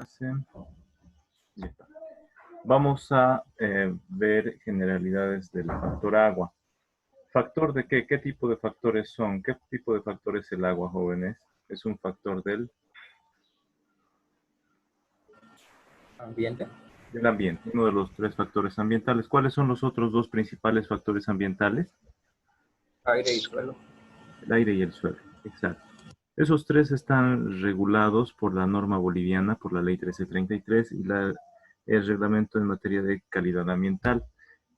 hacen. Ya está. Vamos a ver generalidades del factor agua. ¿Factor de qué? ¿Qué tipo de factores son? ¿Qué tipo de factor es el agua, jóvenes? Es un factor del Ambiente. ambiente, uno de los tres factores ambientales. ¿Cuáles son los otros dos principales factores ambientales? Aire y suelo. El aire y el suelo, exacto. Esos tres están regulados por la norma boliviana, por la ley 1333 y el reglamento en materia de calidad ambiental.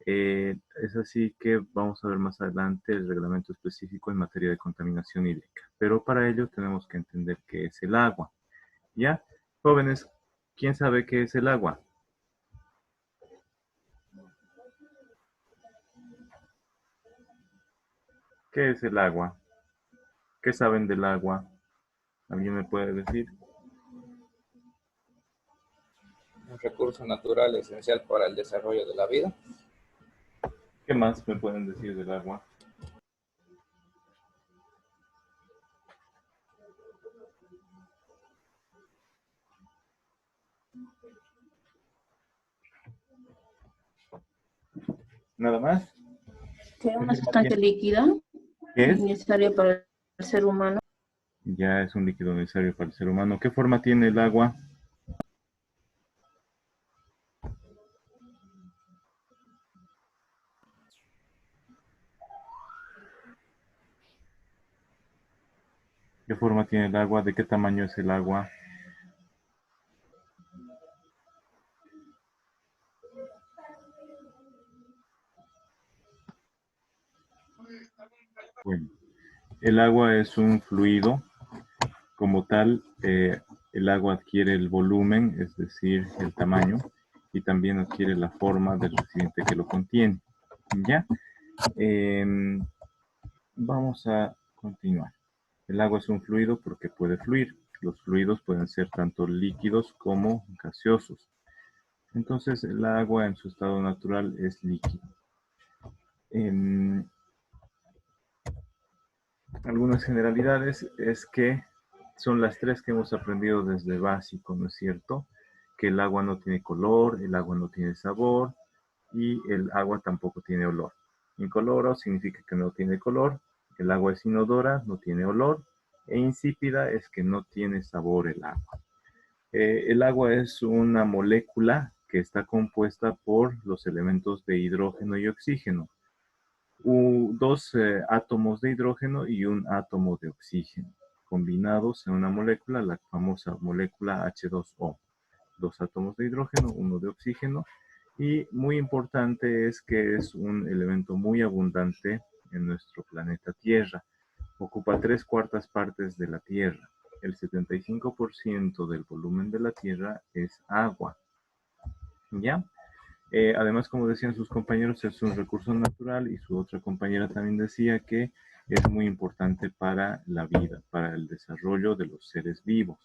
Es así que vamos a ver más adelante el reglamento específico en materia de contaminación hídrica. Pero para ello tenemos que entender qué es el agua. ¿Ya? Jóvenes, ¿quién sabe qué es el agua? ¿Qué es el agua? ¿Qué saben del agua? ¿Alguien me puede decir? Un recurso natural esencial para el desarrollo de la vida. ¿Qué más me pueden decir del agua? ¿Nada más? Que es ¿Qué una forma sustancia tiene? líquida ¿Qué es? necesaria para el ser humano. Ya es un líquido necesario para el ser humano. ¿Qué forma tiene el agua? ¿Qué forma tiene el agua? ¿De qué tamaño es el agua? Bueno, el agua es un fluido. Como tal, el agua adquiere el volumen, es decir, el tamaño, y también adquiere la forma del recipiente que lo contiene. ¿Ya? Em, Vamos a continuar. El agua es un fluido porque puede fluir. Los fluidos pueden ser tanto líquidos como gaseosos. Entonces, el agua en su estado natural es líquido. En algunas generalidades es que son las tres que hemos aprendido desde básico, ¿no es cierto? Que el agua no tiene color, el agua no tiene sabor y el agua tampoco tiene olor. Incoloro significa que no tiene color, el agua es inodora, no tiene olor, e insípida es que no tiene sabor el agua. El agua es una molécula que está compuesta por los elementos de hidrógeno y oxígeno. Dos átomos de hidrógeno y un átomo de oxígeno, combinados en una molécula, la famosa molécula H2O. Dos átomos de hidrógeno, uno de oxígeno, y muy importante es que es un elemento muy abundante en nuestro planeta Tierra. Ocupa 3/4 partes de la Tierra. El 75% del volumen de la Tierra es agua. ¿Ya? Además, como decían sus compañeros, es un recurso natural y su otra compañera también decía que es muy importante para la vida, para el desarrollo de los seres vivos,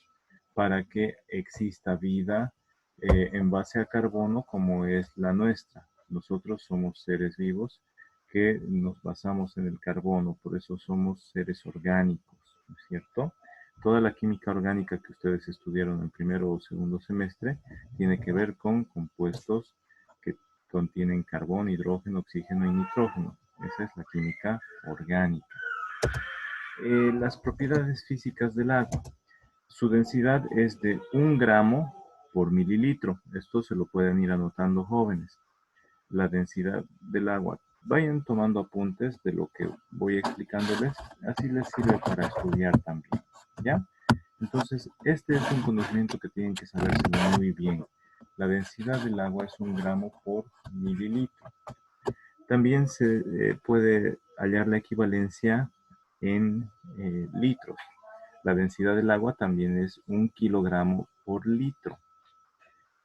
para que exista vida en base a carbono como es la nuestra. Nosotros somos seres vivos que nos basamos en el carbono, por eso somos seres orgánicos, ¿no es cierto? Toda la química orgánica que ustedes estudiaron en primero o segundo semestre tiene que ver con compuestos que contienen carbón, hidrógeno, oxígeno y nitrógeno. Esa es la química orgánica. Las propiedades físicas del agua. Su densidad es de 1 gramo por mililitro. Esto se lo pueden ir anotando jóvenes. La densidad del agua. Vayan tomando apuntes de lo que voy explicándoles. Así les sirve para estudiar también. ¿Ya? Entonces, este es un conocimiento que tienen que saberse muy bien. La densidad del agua es 1 gramo por mililitro. También se puede hallar la equivalencia en litros. La densidad del agua también es 1 kilogramo por litro.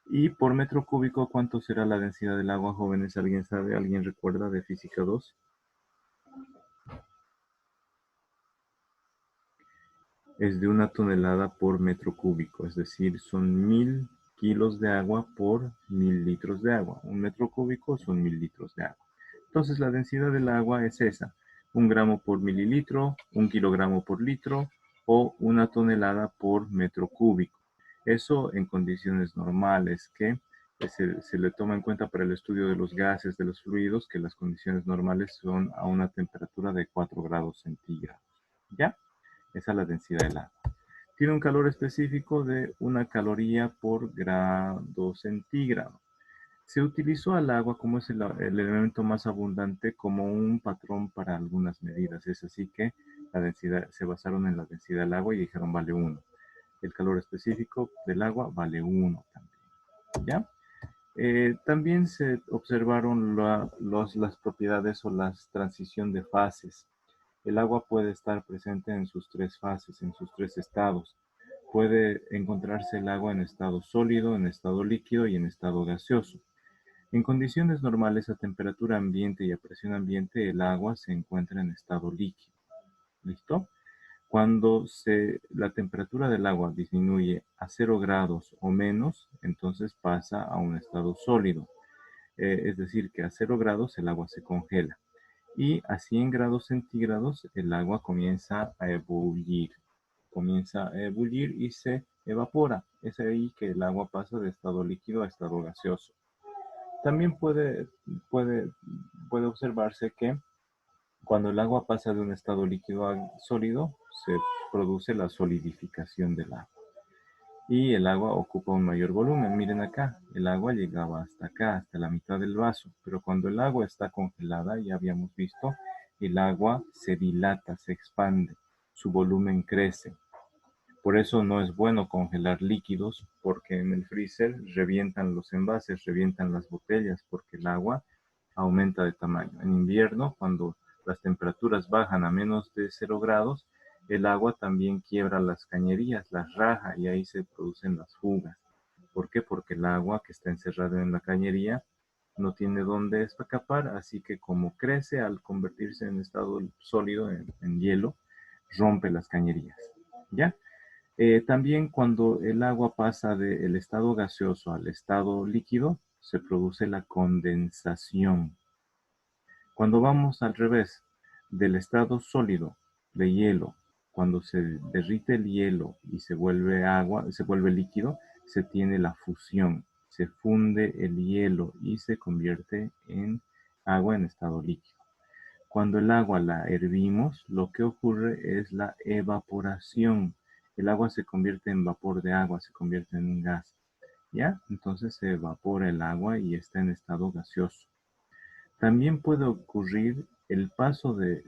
Y por metro cúbico, ¿cuánto será la densidad del agua, jóvenes? ¿Alguien sabe? ¿Alguien recuerda de Física 2? Es de 1 tonelada por metro cúbico, es decir, son 1000 kilos de agua por 1000 litros de agua. 1 metro cúbico son 1000 litros de agua. Entonces la densidad del agua es esa, 1 gramo por mililitro, 1 kilogramo por litro o 1 tonelada por metro cúbico. Eso en condiciones normales, que se le toma en cuenta para el estudio de los gases, de los fluidos, que las condiciones normales son a una temperatura de 4 grados centígrados. ¿Ya? Esa es la densidad del agua. Tiene un calor específico de 1 caloría por grado centígrado. Se utilizó al agua como es el elemento más abundante como un patrón para algunas medidas. Es así que la densidad, se basaron en la densidad del agua y dijeron vale 1. El calor específico del agua vale 1 también. ¿Ya? También se observaron las propiedades o la transición de fases. El agua puede estar presente en sus 3 fases, en sus 3 estados. Puede encontrarse el agua en estado sólido, en estado líquido y en estado gaseoso. En condiciones normales a temperatura ambiente y a presión ambiente, el agua se encuentra en estado líquido. ¿Listo? Cuando la temperatura del agua disminuye a 0 grados o menos, entonces pasa a un estado sólido. Es decir, que a 0 grados el agua se congela. Y a 100 grados centígrados el agua comienza a ebullir. Comienza a ebullir y se evapora. Es ahí que el agua pasa de estado líquido a estado gaseoso. También puede observarse que cuando el agua pasa de un estado líquido a sólido, se produce la solidificación del agua. Y el agua ocupa un mayor volumen. Miren acá, el agua llegaba hasta acá, hasta la mitad del vaso. Pero cuando el agua está congelada, ya habíamos visto, el agua se dilata, se expande, su volumen crece. Por eso no es bueno congelar líquidos, porque en el freezer revientan los envases, revientan las botellas, porque el agua aumenta de tamaño. En invierno, cuando las temperaturas bajan a menos de 0 grados, el agua también quiebra las cañerías, las raja y ahí se producen las fugas. ¿Por qué? Porque el agua que está encerrada en la cañería no tiene dónde escapar, así que como crece al convertirse en estado sólido, en hielo, rompe las cañerías. ¿Ya? También cuando el agua pasa del estado gaseoso al estado líquido, se produce la condensación. Cuando vamos al revés, del estado sólido de hielo, cuando se derrite el hielo y se vuelve agua, se vuelve líquido, se tiene la fusión. Se funde el hielo y se convierte en agua en estado líquido. Cuando el agua la hervimos, lo que ocurre es la evaporación. El agua se convierte en vapor de agua, se convierte en un gas. ¿Ya? Entonces se evapora el agua y está en estado gaseoso. También puede ocurrir el paso de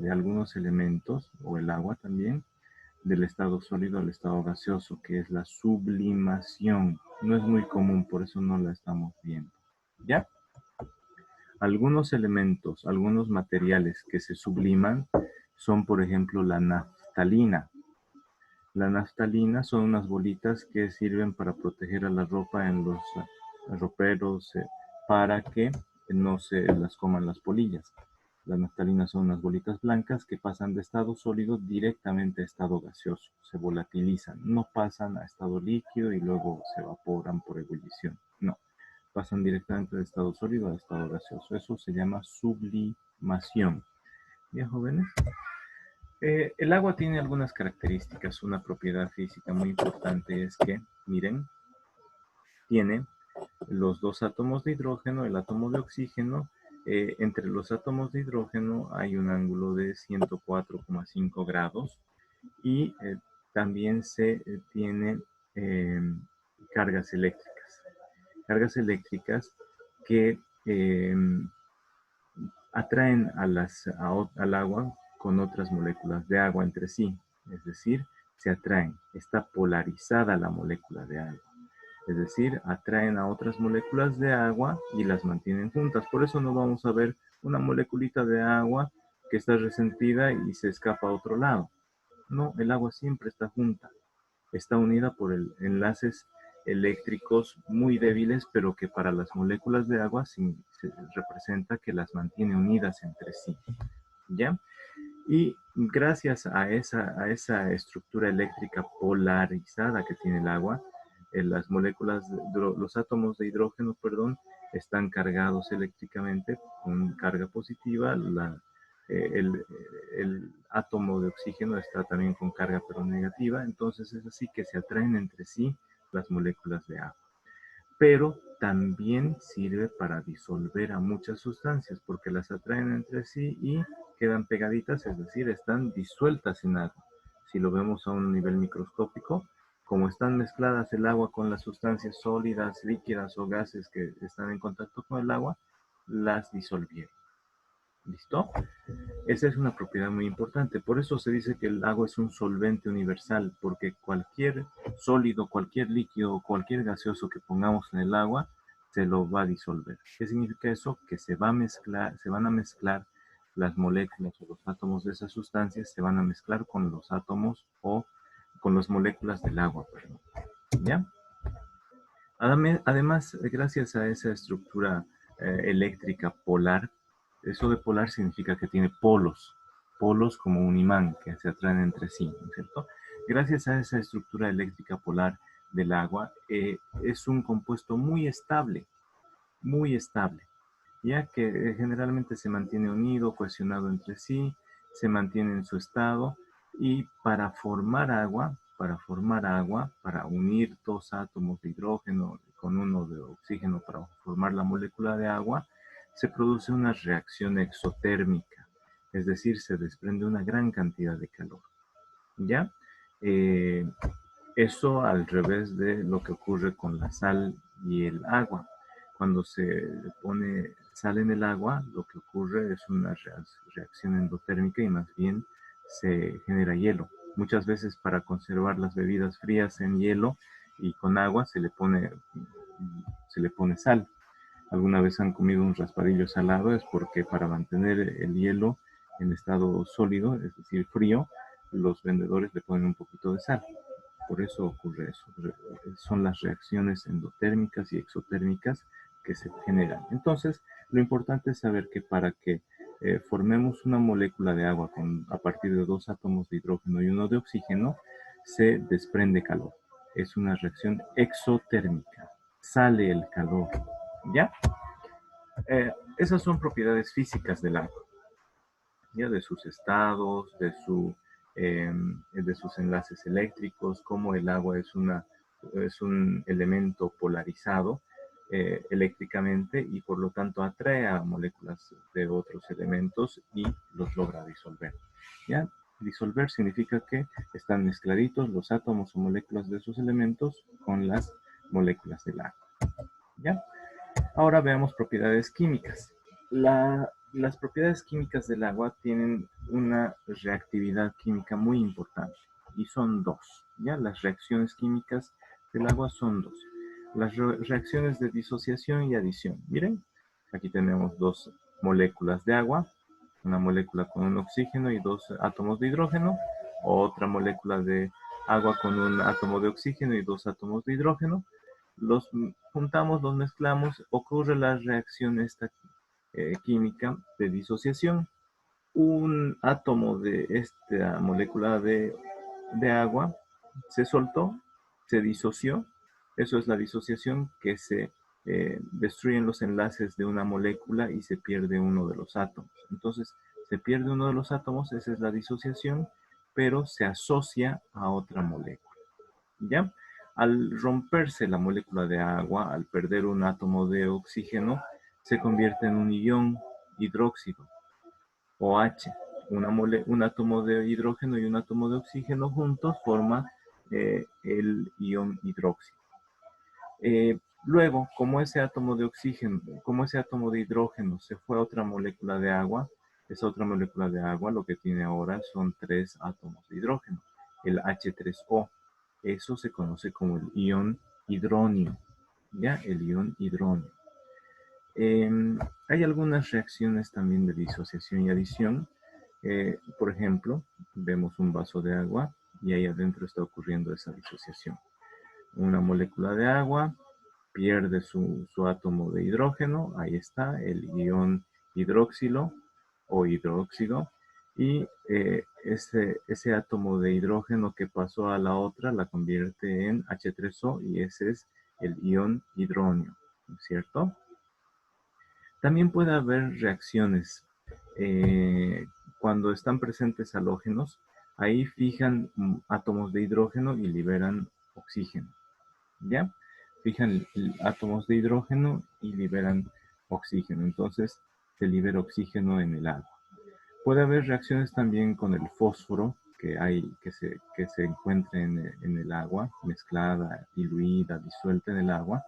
algunos elementos, o el agua también, del estado sólido al estado gaseoso, que es la sublimación. No es muy común, por eso no la estamos viendo. ¿Ya? Algunos elementos, algunos materiales que se subliman son, por ejemplo, la naftalina. La naftalina son unas bolitas que sirven para proteger a la ropa en los roperos para que no se las coman las polillas. La naftalina son unas bolitas blancas que pasan de estado sólido directamente a estado gaseoso. Se volatilizan, no pasan a estado líquido y luego se evaporan por ebullición. No, pasan directamente de estado sólido a estado gaseoso. Eso se llama sublimación. ¿Bien, jóvenes? El agua tiene algunas características. Una propiedad física muy importante es que, miren, tiene los 2 átomos de hidrógeno, el átomo de oxígeno. Entre los átomos de hidrógeno hay un ángulo de 104,5 grados y también se tiene cargas eléctricas. Cargas eléctricas que atraen al agua con otras moléculas de agua entre sí. Es decir, se atraen. Está polarizada la molécula de agua. Es decir, atraen a otras moléculas de agua y las mantienen juntas. Por eso no vamos a ver una moleculita de agua que está resentida y se escapa a otro lado. No, el agua siempre está junta. Está unida por enlaces eléctricos muy débiles, pero que para las moléculas de agua se representa que las mantiene unidas entre sí. ¿Ya? Y gracias a esa estructura eléctrica polarizada que tiene el agua, las moléculas, los átomos de hidrógeno, están cargados eléctricamente con carga positiva. El átomo de oxígeno está también con carga pero negativa. Entonces es así que se atraen entre sí las moléculas de agua. Pero también sirve para disolver a muchas sustancias porque las atraen entre sí y quedan pegaditas, es decir, están disueltas en agua. Si lo vemos a un nivel microscópico, como están mezcladas el agua con las sustancias sólidas, líquidas o gases que están en contacto con el agua, las disolvieron. ¿Listo? Esa es una propiedad muy importante. Por eso se dice que el agua es un solvente universal, porque cualquier sólido, cualquier líquido o cualquier gaseoso que pongamos en el agua se lo va a disolver. ¿Qué significa eso? Que se van a mezclar las moléculas o los átomos de esas sustancias, se van a mezclar con los átomos o con las moléculas del agua, perdón. ¿Ya? Además, gracias a esa estructura eléctrica polar, eso de polar significa que tiene polos, polos como un imán que se atraen entre sí, ¿no es cierto? Gracias a esa estructura eléctrica polar del agua, es un compuesto muy estable, ya que generalmente se mantiene unido, cohesionado entre sí, se mantiene en su estado y para unir dos átomos de hidrógeno con uno de oxígeno para formar la molécula de agua, se produce una reacción exotérmica, es decir, se desprende una gran cantidad de calor. ¿Ya? Eh, Eso al revés de lo que ocurre con la sal y el agua. Cuando se pone sal en el agua, lo que ocurre es una reacción endotérmica y más bien se genera hielo. Muchas veces para conservar las bebidas frías en hielo y con agua se le pone sal. Alguna vez han comido un raspadillo salado, es porque para mantener el hielo en estado sólido, es decir, frío, los vendedores le ponen un poquito de sal. Por eso ocurre eso. Son las reacciones endotérmicas y exotérmicas que se generan. Entonces, lo importante es saber que para que formemos una molécula de agua a partir de dos átomos de hidrógeno y uno de oxígeno, se desprende calor. Es una reacción exotérmica. Sale el calor. ¿Ya? Esas son propiedades físicas del agua, ¿ya? De sus estados, de sus enlaces eléctricos, cómo el agua es un elemento polarizado eléctricamente y por lo tanto atrae a moléculas de otros elementos y los logra disolver. ¿Ya? Disolver significa que están mezcladitos los átomos o moléculas de esos elementos con las moléculas del agua. ¿Ya? Ahora veamos propiedades químicas. Las propiedades químicas del agua tienen una reactividad química muy importante y son dos. ¿Ya? Las reacciones químicas del agua son dos. Las reacciones de disociación y adición. Miren, aquí tenemos dos moléculas de agua, una molécula con un oxígeno y dos átomos de hidrógeno, otra molécula de agua con un átomo de oxígeno y dos átomos de hidrógeno. Los juntamos, los mezclamos, ocurre la reacción esta química de disociación. Un átomo de esta molécula de agua se soltó, se disoció. Eso es la disociación, que se destruyen los enlaces de una molécula y se pierde uno de los átomos. Entonces, se pierde uno de los átomos, esa es la disociación, pero se asocia a otra molécula. ¿Ya? Al romperse la molécula de agua, al perder un átomo de oxígeno, se convierte en un ion hidróxido, OH. Un átomo de hidrógeno y un átomo de oxígeno juntos forma el ion hidróxido. Luego, como ese átomo de hidrógeno se fue a otra molécula de agua, esa otra molécula de agua lo que tiene ahora son tres átomos de hidrógeno, el H3O. Eso se conoce como el ion hidronio, ¿ya? El ion hidronio. Hay algunas reacciones también de disociación y adición. Por ejemplo, vemos un vaso de agua y ahí adentro está ocurriendo esa disociación. Una molécula de agua pierde su átomo de hidrógeno, ahí está el ion hidroxilo o hidróxido, y ese átomo de hidrógeno que pasó a la otra la convierte en H3O y ese es el ion hidronio, ¿cierto? También puede haber reacciones cuando están presentes halógenos, ahí fijan átomos de hidrógeno y liberan oxígeno. ¿ya? Fijan átomos de hidrógeno y liberan oxígeno. Entonces, se libera oxígeno en el agua. Puede haber reacciones también con el fósforo que se encuentre en el agua, mezclada, diluida, disuelta en el agua.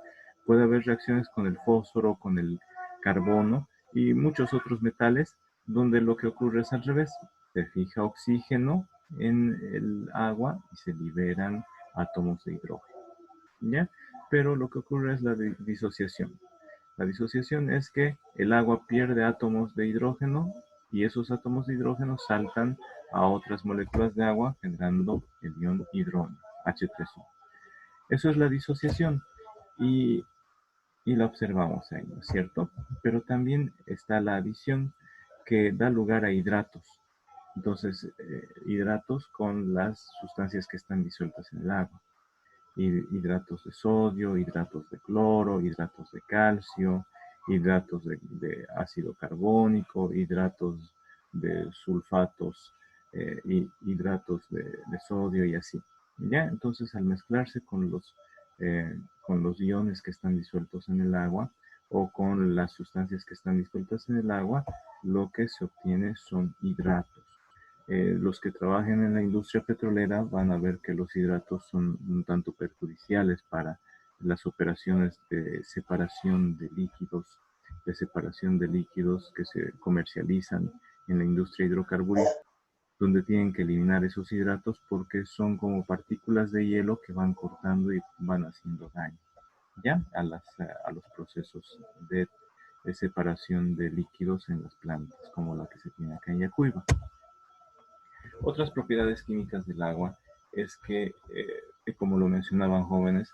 Puede haber reacciones con el fósforo, con el carbono y muchos otros metales, donde lo que ocurre es al revés. Se fija oxígeno en el agua y se liberan átomos de hidrógeno, ¿ya? Pero lo que ocurre es la disociación. La disociación es que el agua pierde átomos de hidrógeno y esos átomos de hidrógeno saltan a otras moléculas de agua generando el ion hidrógeno, H3O. Eso es la disociación y, y la observamos ahí, ¿no es cierto? Pero también está la adición que da lugar a hidratos. Entonces, hidratos con las sustancias que están disueltas en el agua. Hidratos de sodio, hidratos de cloro, hidratos de calcio, hidratos de ácido carbónico, hidratos de sulfatos, hidratos de sodio y así. ¿Ya? Entonces, al mezclarse con los iones que están disueltos en el agua o con las sustancias que están disueltas en el agua, lo que se obtiene son hidratos. Los que trabajen en la industria petrolera van a ver que los hidratos son un tanto perjudiciales para las operaciones de separación de líquidos que se comercializan en la industria hidrocarburífera, donde tienen que eliminar esos hidratos porque son como partículas de hielo que van cortando y van haciendo daño, ¿ya? A los procesos de separación de líquidos en las plantas, como la que se tiene acá en Yacuiba. Otras propiedades químicas del agua es que, como lo mencionaban jóvenes,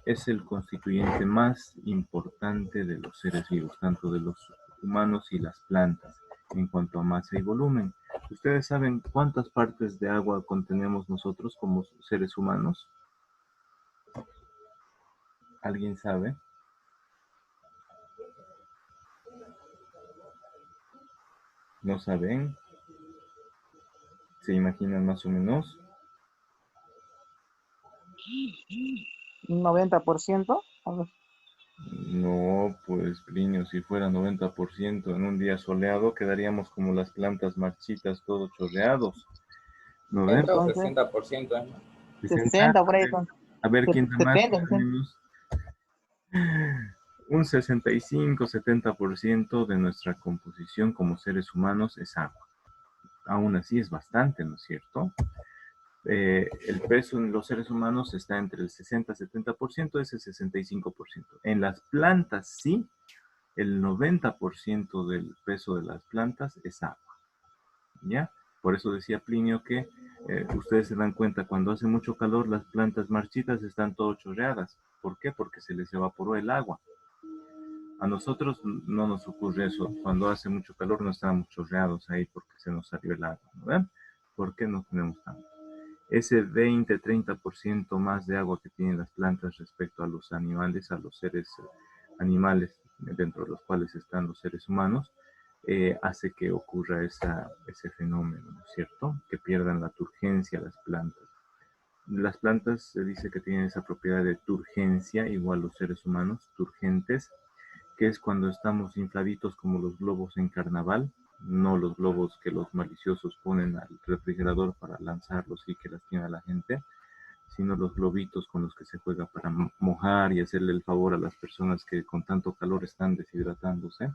es el constituyente más importante de los seres vivos, tanto de los humanos y las plantas, en cuanto a masa y volumen. ¿Ustedes saben cuántas partes de agua contenemos nosotros como seres humanos? ¿Alguien sabe? ¿No saben? ¿Se imaginan más o menos? 90%. A ver. No, pues Plinio, si fuera 90% en un día soleado, quedaríamos como las plantas marchitas, todos chorreados. 90, 70 o Entonces, 60%, ¿no? 60, 60 por ahí son. a ver quién da más, 70, 60. un 65-70% de nuestra composición como seres humanos es agua. Aún así es bastante, ¿no es cierto? El peso en los seres humanos está entre el 60-70%, ese 65%. En las plantas sí, el 90% del peso de las plantas es agua, ¿ya? Por eso decía Plinio que ustedes se dan cuenta, cuando hace mucho calor, las plantas marchitas están todo chorreadas. ¿Por qué? Porque se les evaporó el agua. A nosotros no nos ocurre eso. Cuando hace mucho calor no estamos chorreados ahí porque se nos salió el agua, ¿no ven? ¿Por qué no tenemos tanto? Ese 20-30% más de agua que tienen las plantas respecto a los animales, a los seres animales, dentro de los cuales están los seres humanos, hace que ocurra ese fenómeno, ¿no es cierto? Que pierdan la turgencia las plantas. Las plantas se dice que tienen esa propiedad de turgencia, igual los seres humanos, turgentes, que es cuando estamos infladitos como los globos en carnaval, no los globos que los maliciosos ponen al refrigerador para lanzarlos y que lastima a la gente, sino los globitos con los que se juega para mojar y hacerle el favor a las personas que con tanto calor están deshidratándose.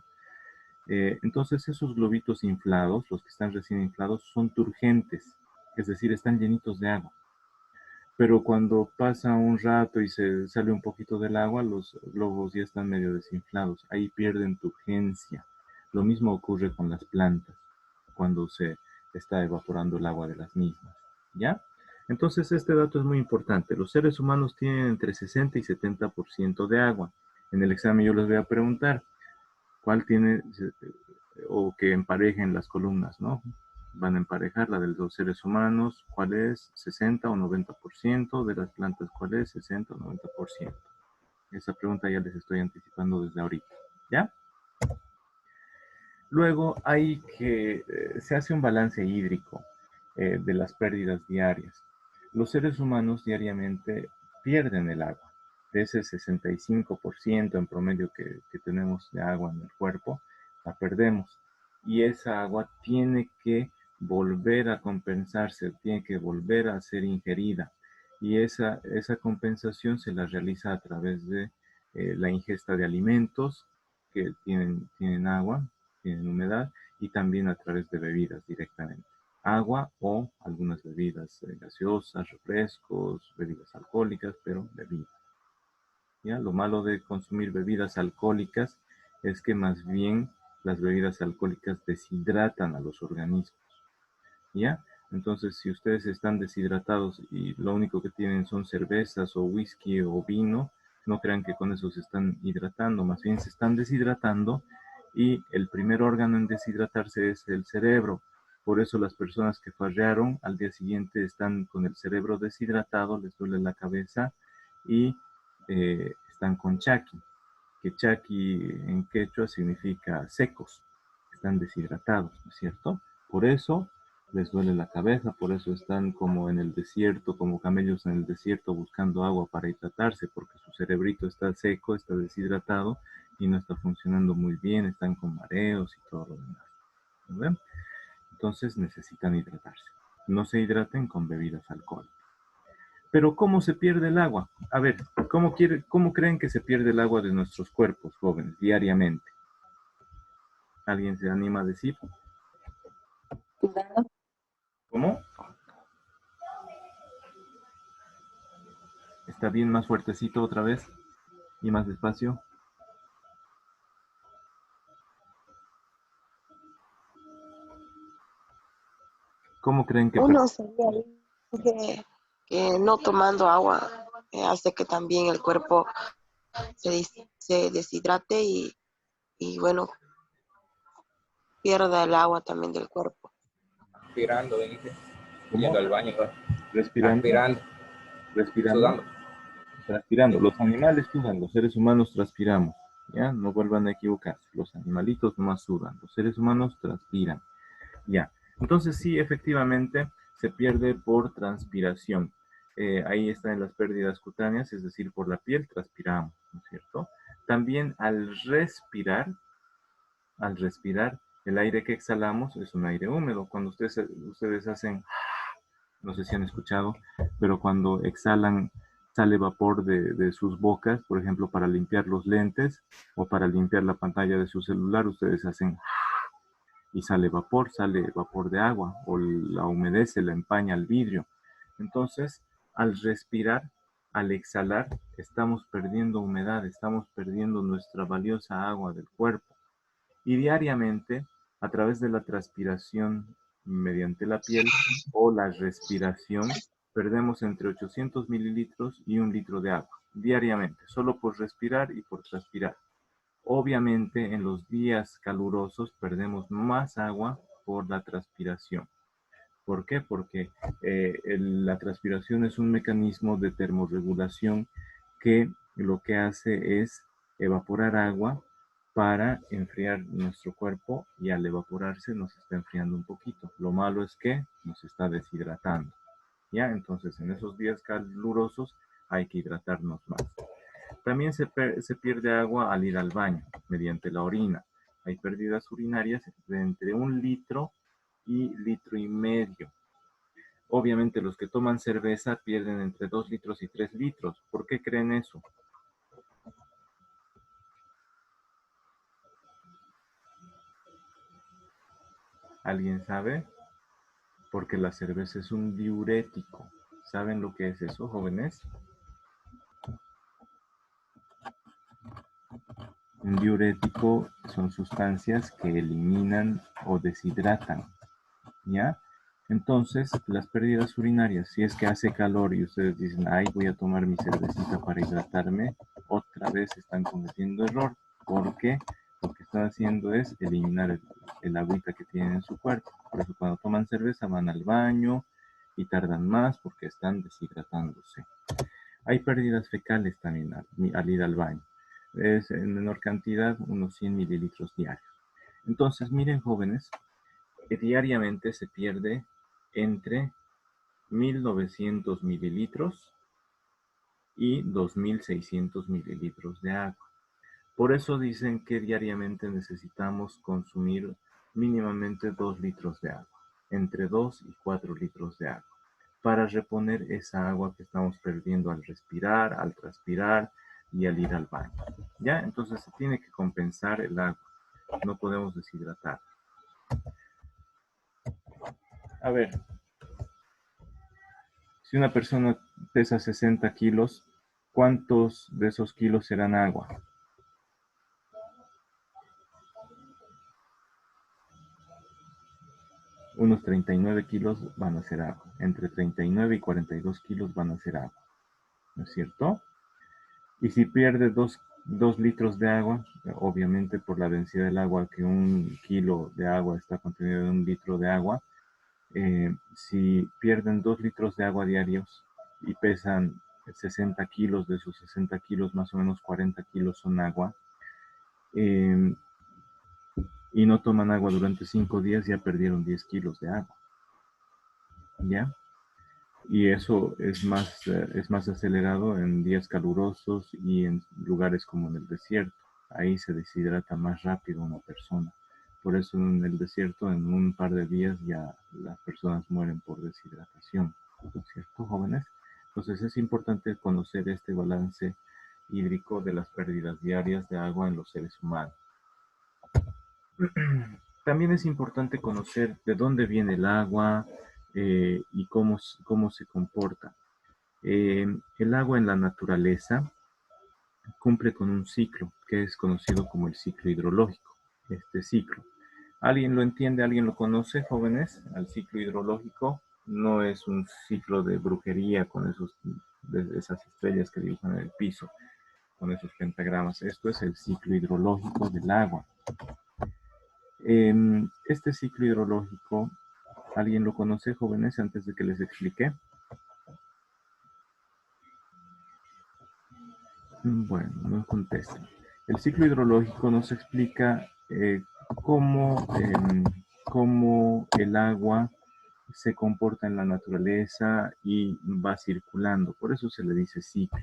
Entonces esos globitos inflados, los que están recién inflados, son turgentes, es decir, están llenitos de agua. Pero cuando pasa un rato y se sale un poquito del agua, los globos ya están medio desinflados. Ahí pierden turgencia. Lo mismo ocurre con las plantas cuando se está evaporando el agua de las mismas. ¿Ya? Entonces este dato es muy importante. Los seres humanos tienen entre 60 y 70% de agua. En el examen yo les voy a preguntar cuál tiene, o que emparejen las columnas, ¿no? Van a emparejar la de los seres humanos, ¿cuál es? 60 o 90%, de las plantas, ¿cuál es? 60 o 90%. Esa pregunta ya les estoy anticipando desde ahorita, ¿ya? Luego se hace un balance hídrico de las pérdidas diarias. Los seres humanos diariamente pierden el agua. de ese 65% en promedio que tenemos de agua en el cuerpo, la perdemos. Y esa agua tiene que volver a compensarse, tiene que volver a ser ingerida. Y esa compensación se la realiza a través de la ingesta de alimentos que tienen agua, tienen humedad, y también a través de bebidas directamente. Agua o algunas bebidas gaseosas, refrescos, bebidas alcohólicas, pero bebidas. ¿Ya? Lo malo de consumir bebidas alcohólicas es que más bien las bebidas alcohólicas deshidratan a los organismos. ¿Ya? Entonces, si ustedes están deshidratados y lo único que tienen son cervezas o whisky o vino, no crean que con eso se están hidratando, más bien se están deshidratando, y el primer órgano en deshidratarse es el cerebro. Por eso las personas que farrearon al día siguiente están con el cerebro deshidratado, les duele la cabeza y están con chaki, que chaki en quechua significa secos, están deshidratados, ¿no es cierto? Por eso les duele la cabeza, por eso están como en el desierto, como camellos en el desierto buscando agua para hidratarse, porque su cerebrito está seco, está deshidratado y no está funcionando muy bien, están con mareos y todo lo demás. ¿Ven? Entonces necesitan hidratarse. No se hidraten con bebidas alcohólicas. Pero ¿cómo se pierde el agua? A ver, ¿cómo creen que se pierde el agua de nuestros cuerpos, jóvenes, diariamente? ¿Alguien se anima a decir? Sudando. ¿Cómo? ¿Está bien más fuertecito otra vez? ¿Y más despacio? ¿Cómo creen que Uno sería que no tomando agua hace que también el cuerpo se deshidrate y bueno, pierda el agua también del cuerpo. Aspirando, dice, ¿Cómo? yendo al baño, ¿Respirando? aspirando, ¿Respirando? sudando. Transpirando. Sí. Los animales sudan, los seres humanos transpiramos. ¿Ya? No vuelvan a equivocarse. Los animalitos nomás sudan, los seres humanos transpiran. Ya. Entonces sí, efectivamente, se pierde por transpiración. Ahí están las pérdidas cutáneas, es decir, por la piel transpiramos, ¿no es cierto? También al respirar, el aire que exhalamos es un aire húmedo. Cuando ustedes hacen, no sé si han escuchado, pero cuando exhalan sale vapor de sus bocas, por ejemplo, para limpiar los lentes o para limpiar la pantalla de su celular, ustedes hacen y sale vapor de agua, o la humedece, la empaña el vidrio. Entonces, al respirar, al exhalar, estamos perdiendo humedad, estamos perdiendo nuestra valiosa agua del cuerpo. Y diariamente, a través de la transpiración mediante la piel o la respiración, perdemos entre 800 mililitros y 1 litro de agua diariamente, solo por respirar y por transpirar. Obviamente, en los días calurosos perdemos más agua por la transpiración. ¿Por qué? Porque la transpiración es un mecanismo de termorregulación que lo que hace es evaporar agua para enfriar nuestro cuerpo, y al evaporarse nos está enfriando un poquito. Lo malo es que nos está deshidratando. ¿Ya? Entonces, en esos días calurosos hay que hidratarnos más. También se pierde agua al ir al baño mediante la orina. Hay pérdidas urinarias de entre 1 litro y 1,5 litros. Obviamente los que toman cerveza pierden entre 2 litros y 3 litros. ¿Por qué creen eso? ¿Alguien sabe? Porque la cerveza es un diurético. ¿Saben lo que es eso, jóvenes? Un diurético son sustancias que eliminan o deshidratan, ¿ya? Entonces, las pérdidas urinarias, si es que hace calor y ustedes dicen, ay, voy a tomar mi cervecita para hidratarme, otra vez están cometiendo error. ¿Por qué? Lo que están haciendo es eliminar el agüita que tienen en su cuerpo. Por eso cuando toman cerveza van al baño y tardan más porque están deshidratándose. Hay pérdidas fecales también al ir al baño. Es en menor cantidad, unos 100 mililitros diarios. Entonces, miren, jóvenes, que diariamente se pierde entre 1,900 mililitros y 2.600 mililitros de agua. Por eso dicen que diariamente necesitamos consumir mínimamente 2 litros de agua, entre 2 y 4 litros de agua, para reponer esa agua que estamos perdiendo al respirar, al transpirar y al ir al baño. ¿Ya? Entonces se tiene que compensar el agua, no podemos deshidratar. A ver, si una persona pesa 60 kilos, ¿cuántos de esos kilos serán agua? Unos 39 kilos van a ser agua. Entre 39 y 42 kilos van a ser agua. ¿No es cierto? Y si pierde 2 litros de agua, obviamente por la densidad del agua, que 1 kilo de agua está contenido en 1 litro de agua, si pierden 2 litros de agua diarios y pesan 60 kilos, de esos 60 kilos, más o menos 40 kilos son agua, y no toman agua durante 5 días, ya perdieron 10 kilos de agua. ¿Ya? Y eso es más acelerado en días calurosos y en lugares como en el desierto. Ahí se deshidrata más rápido una persona. Por eso en el desierto, en un par de días, ya las personas mueren por deshidratación. ¿No es cierto, jóvenes? Entonces es importante conocer este balance hídrico de las pérdidas diarias de agua en los seres humanos. También es importante conocer de dónde viene el agua y cómo se comporta. El agua en la naturaleza cumple con un ciclo que es conocido como el ciclo hidrológico. Este ciclo, ¿alguien lo entiende? ¿Alguien lo conoce, jóvenes? Al ciclo hidrológico no es un ciclo de brujería con esas estrellas que dibujan en el piso, con esos pentagramas. Esto es el ciclo hidrológico del agua. Este ciclo hidrológico, ¿alguien lo conoce, jóvenes, antes de que les explique? Bueno, no contesten. El ciclo hidrológico nos explica cómo el agua se comporta en la naturaleza y va circulando. Por eso se le dice ciclo.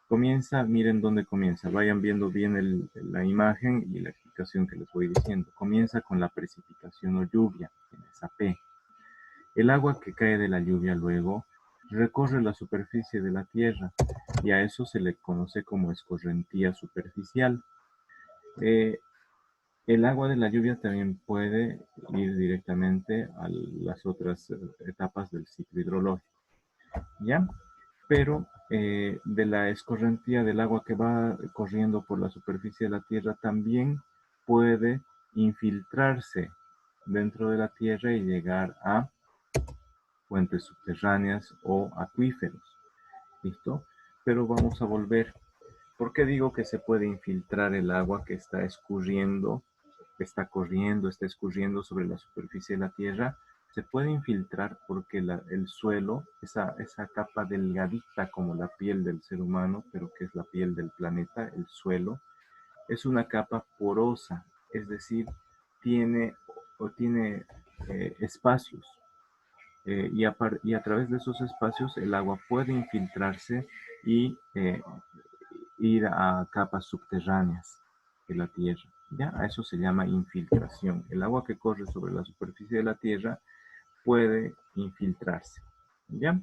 Comienza, miren dónde comienza. Vayan viendo bien la imagen y la explicación que les voy diciendo. Comienza con la precipitación o lluvia, en esa P. El agua que cae de la lluvia luego recorre la superficie de la tierra y a eso se le conoce como escorrentía superficial. El agua de la lluvia también puede ir directamente a las otras etapas del ciclo hidrológico, ¿ya? Pero de la escorrentía del agua que va corriendo por la superficie de la tierra también puede infiltrarse dentro de la tierra y llegar a fuentes subterráneas o acuíferos. ¿Listo? Pero vamos a volver. ¿Por qué digo que se puede infiltrar el agua que está escurriendo, está corriendo, está escurriendo sobre la superficie de la tierra? Se puede infiltrar porque el suelo, esa capa delgadita como la piel del ser humano, pero que es la piel del planeta, el suelo, es una capa porosa, es decir, tiene espacios. Y a través de esos espacios el agua puede infiltrarse y ir a capas subterráneas de la Tierra. ¿Ya? A eso se llama infiltración. El agua que corre sobre la superficie de la Tierra puede infiltrarse. ¿Ya?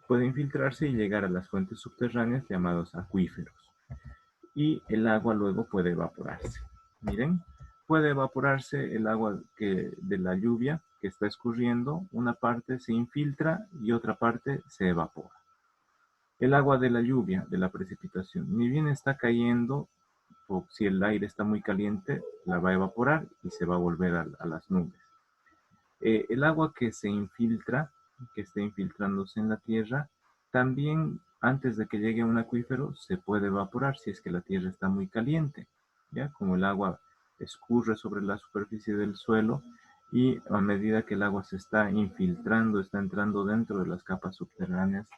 Puede infiltrarse y llegar a las fuentes subterráneas llamados acuíferos. Y el agua luego puede evaporarse. Miren, puede evaporarse el agua de la lluvia que está escurriendo, una parte se infiltra y otra parte se evapora. El agua de la lluvia, de la precipitación, ni bien está cayendo, o si el aire está muy caliente, la va a evaporar y se va a volver a las nubes. El agua que se infiltra, que está infiltrándose en la tierra, también antes de que llegue a un acuífero se puede evaporar si es que la tierra está muy caliente, ¿ya? Como el agua escurre sobre la superficie del suelo y a medida que el agua se está infiltrando, está entrando dentro de las capas subterráneas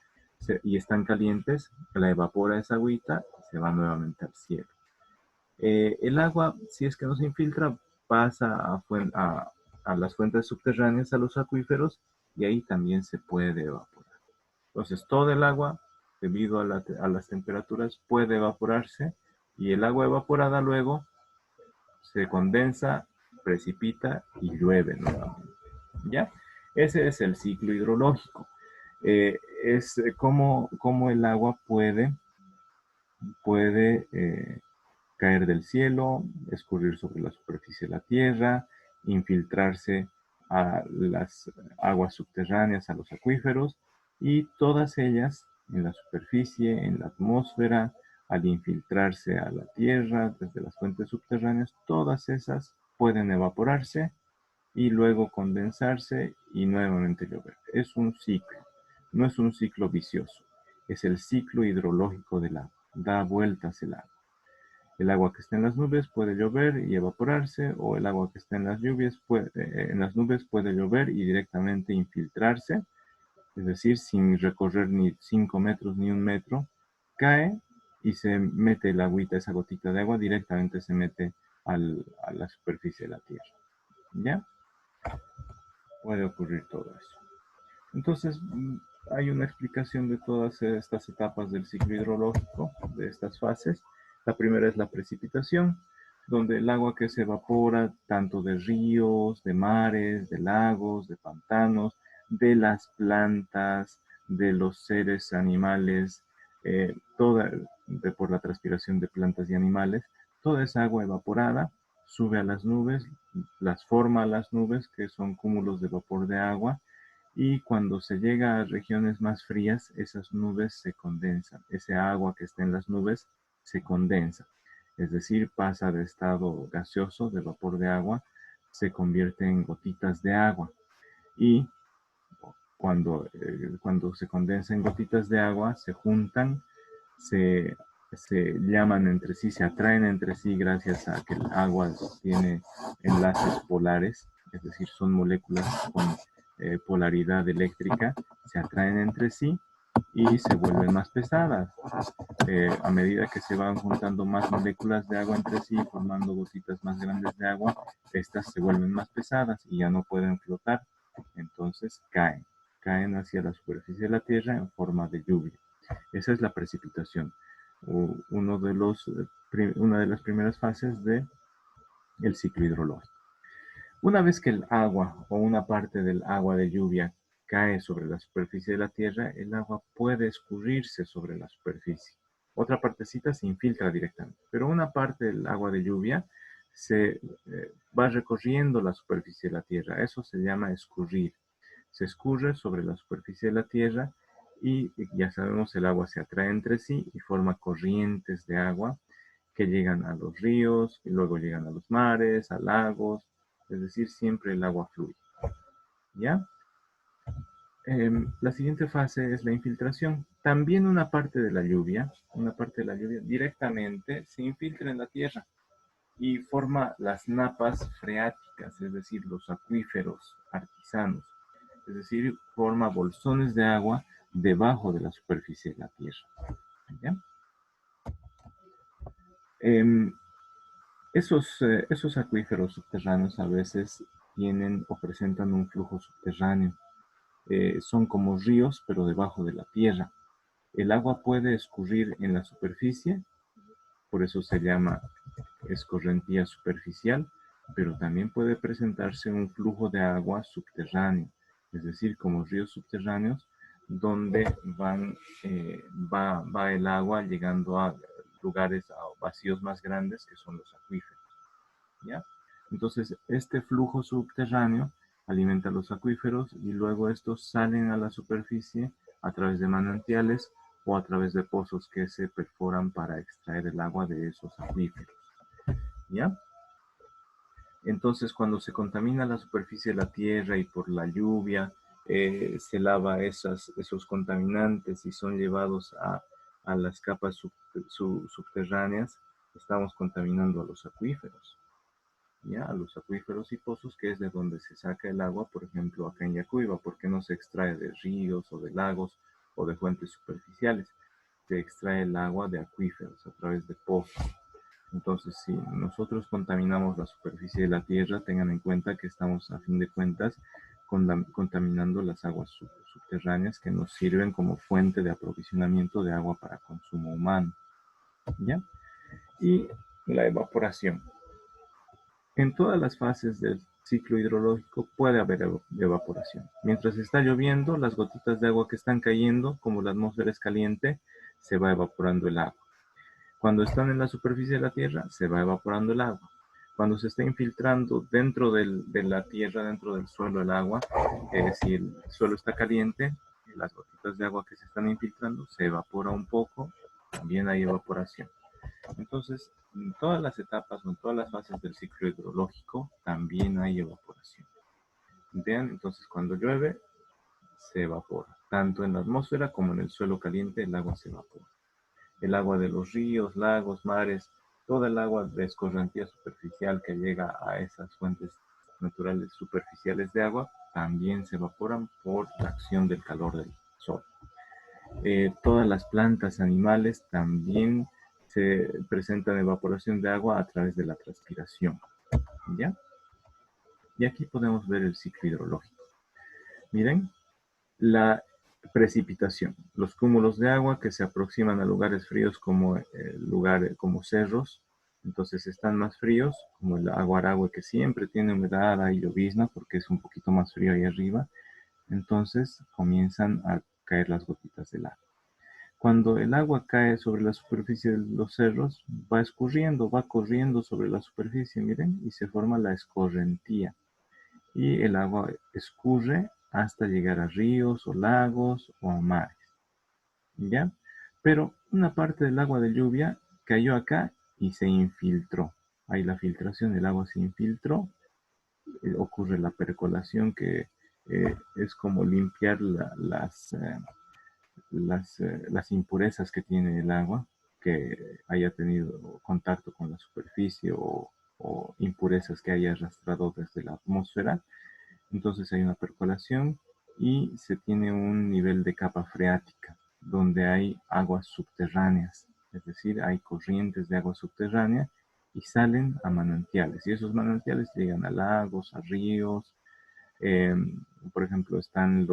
y están calientes, la evapora esa agüita y se va nuevamente al cielo. El agua, si es que no se infiltra, pasa a las fuentes subterráneas, a los acuíferos, y ahí también se puede evaporar. Entonces, todo el agua, debido a las temperaturas, puede evaporarse y el agua evaporada luego se condensa, precipita y llueve nuevamente. ¿Ya? Ese es el ciclo hidrológico. Es como el agua puede caer del cielo, escurrir sobre la superficie de la tierra, infiltrarse a las aguas subterráneas, a los acuíferos, y todas ellas en la superficie, en la atmósfera, al infiltrarse a la tierra desde las fuentes subterráneas, todas esas pueden evaporarse y luego condensarse y nuevamente llover. Es un ciclo, no es un ciclo vicioso, es el ciclo hidrológico del agua, da vueltas el agua. El agua que está en las nubes puede llover y evaporarse, o el agua que está en las nubes puede llover y directamente infiltrarse, es decir, sin recorrer ni 5 metros ni 1 metro, cae y se mete el agüita, esa gotita de agua directamente se mete a la superficie de la tierra. ¿Ya? Puede ocurrir todo eso. Entonces, hay una explicación de todas estas etapas del ciclo hidrológico, de estas fases. La primera es la precipitación, donde el agua que se evapora tanto de ríos, de mares, de lagos, de pantanos, de las plantas, de los seres animales, por la transpiración de plantas y animales, toda esa agua evaporada sube a las nubes, las forma a las nubes, que son cúmulos de vapor de agua, y cuando se llega a regiones más frías, esas nubes se condensan. Ese agua que está en las nubes se condensa. Es decir, pasa de estado gaseoso, de vapor de agua, se convierte en gotitas de agua. Y cuando se condensa en gotitas de agua, se juntan, se llaman entre sí, se atraen entre sí gracias a que el agua tiene enlaces polares, es decir, son moléculas con polaridad eléctrica, se atraen entre sí y se vuelven más pesadas. A medida que se van juntando más moléculas de agua entre sí, formando gotitas más grandes de agua, estas se vuelven más pesadas y ya no pueden flotar, entonces caen hacia la superficie de la Tierra en forma de lluvia. Esa es la precipitación, una de las primeras fases del ciclo hidrológico. Una vez que el agua o una parte del agua de lluvia cae sobre la superficie de la Tierra, el agua puede escurrirse sobre la superficie. Otra partecita se infiltra directamente, pero una parte del agua de lluvia se va recorriendo la superficie de la Tierra. Eso se llama escurrir. Se escurre sobre la superficie de la Tierra y ya sabemos, el agua se atrae entre sí y forma corrientes de agua que llegan a los ríos y luego llegan a los mares, a lagos, es decir, siempre el agua fluye. ¿Ya? La siguiente fase es la infiltración. También una parte de la lluvia directamente se infiltra en la tierra y forma las napas freáticas, es decir, los acuíferos artesanos. Es decir, forma bolsones de agua debajo de la superficie de la tierra. ¿Ya? Esos acuíferos subterráneos a veces tienen o presentan un flujo subterráneo. Son como ríos, pero debajo de la tierra. El agua puede escurrir en la superficie, por eso se llama escorrentía superficial, pero también puede presentarse un flujo de agua subterráneo, es decir, como ríos subterráneos, donde va el agua llegando a lugares, a vacíos más grandes que son los acuíferos. ¿Ya? Entonces, este flujo subterráneo alimenta los acuíferos y luego estos salen a la superficie a través de manantiales o a través de pozos que se perforan para extraer el agua de esos acuíferos. ¿Ya? Entonces, cuando se contamina la superficie de la tierra y por la lluvia se lava esos contaminantes y son llevados a las capas subterráneas, estamos contaminando a los acuíferos. ¿Ya? A los acuíferos y pozos, que es de donde se saca el agua, por ejemplo, acá en Yacuiba, porque no se extrae de ríos o de lagos o de fuentes superficiales. Se extrae el agua de acuíferos a través de pozos. Entonces, si nosotros contaminamos la superficie de la tierra, tengan en cuenta que estamos, a fin de cuentas, contaminando las aguas subterráneas que nos sirven como fuente de aprovisionamiento de agua para consumo humano. ¿Ya? Y la evaporación. En todas las fases del ciclo hidrológico puede haber evaporación. Mientras está lloviendo, las gotitas de agua que están cayendo, como la atmósfera es caliente, se va evaporando el agua. Cuando están en la superficie de la Tierra, se va evaporando el agua. Cuando se está infiltrando dentro de la Tierra, dentro del suelo, el agua, si el suelo está caliente, las gotitas de agua que se están infiltrando se evapora un poco, también hay evaporación. Entonces, en todas las etapas o en todas las fases del ciclo hidrológico también hay evaporación. Vean, entonces cuando llueve, se evapora. Tanto en la atmósfera como en el suelo caliente el agua se evapora. El agua de los ríos, lagos, mares, toda el agua de escorrentía superficial que llega a esas fuentes naturales superficiales de agua también se evaporan por la acción del calor del sol. Todas las plantas, animales también se presentan evaporación de agua a través de la transpiración. ¿Ya? Y aquí podemos ver el ciclo hidrológico. Miren, la precipitación, los cúmulos de agua que se aproximan a lugares fríos como cerros, entonces están más fríos, como el Aguaragüe que siempre tiene humedad y llovizna porque es un poquito más frío ahí arriba, entonces comienzan a caer las gotitas del agua. Cuando el agua cae sobre la superficie de los cerros, va escurriendo, va corriendo sobre la superficie, miren, y se forma la escorrentía. Y el agua escurre hasta llegar a ríos o lagos o a mares. ¿Ya? Pero una parte del agua de lluvia cayó acá y se infiltró. Ahí la filtración, el agua se infiltró, ocurre la percolación que es como limpiar las impurezas que tiene el agua, que haya tenido contacto con la superficie o impurezas que haya arrastrado desde la atmósfera. Entonces hay una percolación y se tiene un nivel de capa freática, donde hay aguas subterráneas, es decir, hay corrientes de agua subterránea y salen a manantiales. Y esos manantiales llegan a lagos, a ríos. Por ejemplo, están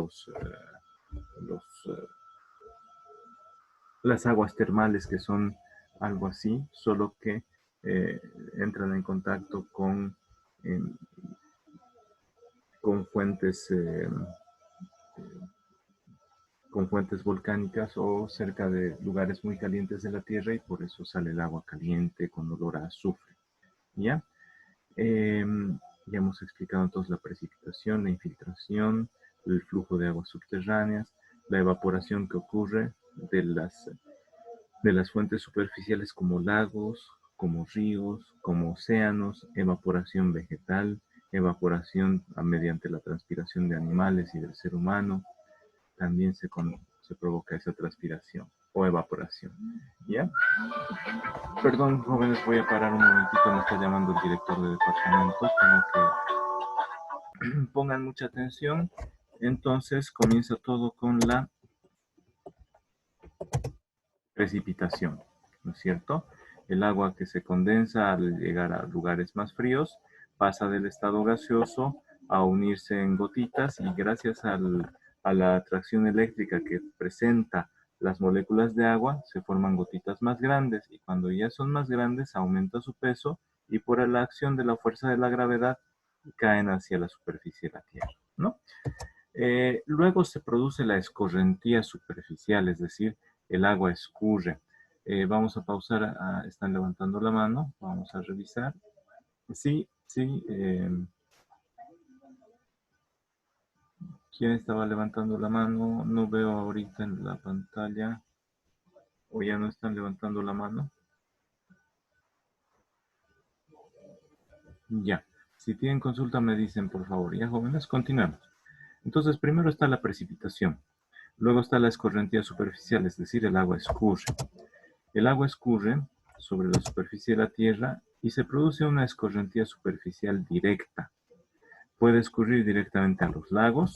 las aguas termales que son algo así, solo que entran en contacto con fuentes volcánicas o cerca de lugares muy calientes de la Tierra y por eso sale el agua caliente con olor a azufre. ¿Ya? Ya hemos explicado entonces la precipitación, la infiltración, el flujo de aguas subterráneas, la evaporación que ocurre de las fuentes superficiales como lagos, como ríos, como océanos, evaporación vegetal, evaporación mediante la transpiración de animales y del ser humano. También se provoca esa transpiración o evaporación. ¿Ya? Perdón, jóvenes, voy a parar un momentito, me está llamando el director de departamento, tengo que pongan mucha atención. Entonces comienza todo con la precipitación, ¿no es cierto? El agua que se condensa al llegar a lugares más fríos pasa del estado gaseoso a unirse en gotitas y gracias a la atracción eléctrica que presenta las moléculas de agua se forman gotitas más grandes y cuando ya son más grandes aumenta su peso y por la acción de la fuerza de la gravedad caen hacia la superficie de la Tierra, ¿no? Luego se produce la escorrentía superficial, es decir, el agua escurre. Vamos a pausar, están levantando la mano, vamos a revisar. Sí, sí. ¿Quién estaba levantando la mano? No veo ahorita en la pantalla. ¿O ya no están levantando la mano? Ya. Si tienen consulta me dicen, por favor. Ya, jóvenes, continuemos. Entonces, primero está la precipitación. Luego está la escorrentía superficial, es decir, el agua escurre. El agua escurre sobre la superficie de la Tierra y se produce una escorrentía superficial directa. Puede escurrir directamente a los lagos,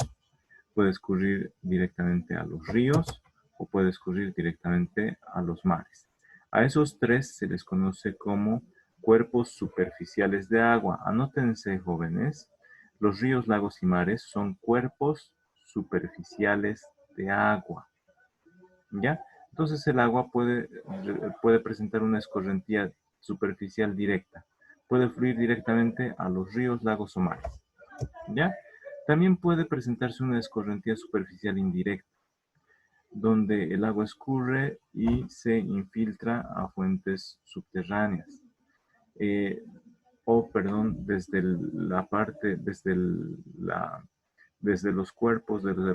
puede escurrir directamente a los ríos o puede escurrir directamente a los mares. A esos tres se les conoce como cuerpos superficiales de agua. Anótense, jóvenes, Los ríos, lagos y mares son cuerpos superficiales de agua, ¿ya? Entonces el agua puede presentar una escorrentía superficial directa. Puede fluir directamente a los ríos, lagos o mares, ¿ya? También puede presentarse una escorrentía superficial indirecta, donde el agua escurre y se infiltra a fuentes subterráneas. Desde la parte, desde los cuerpos, desde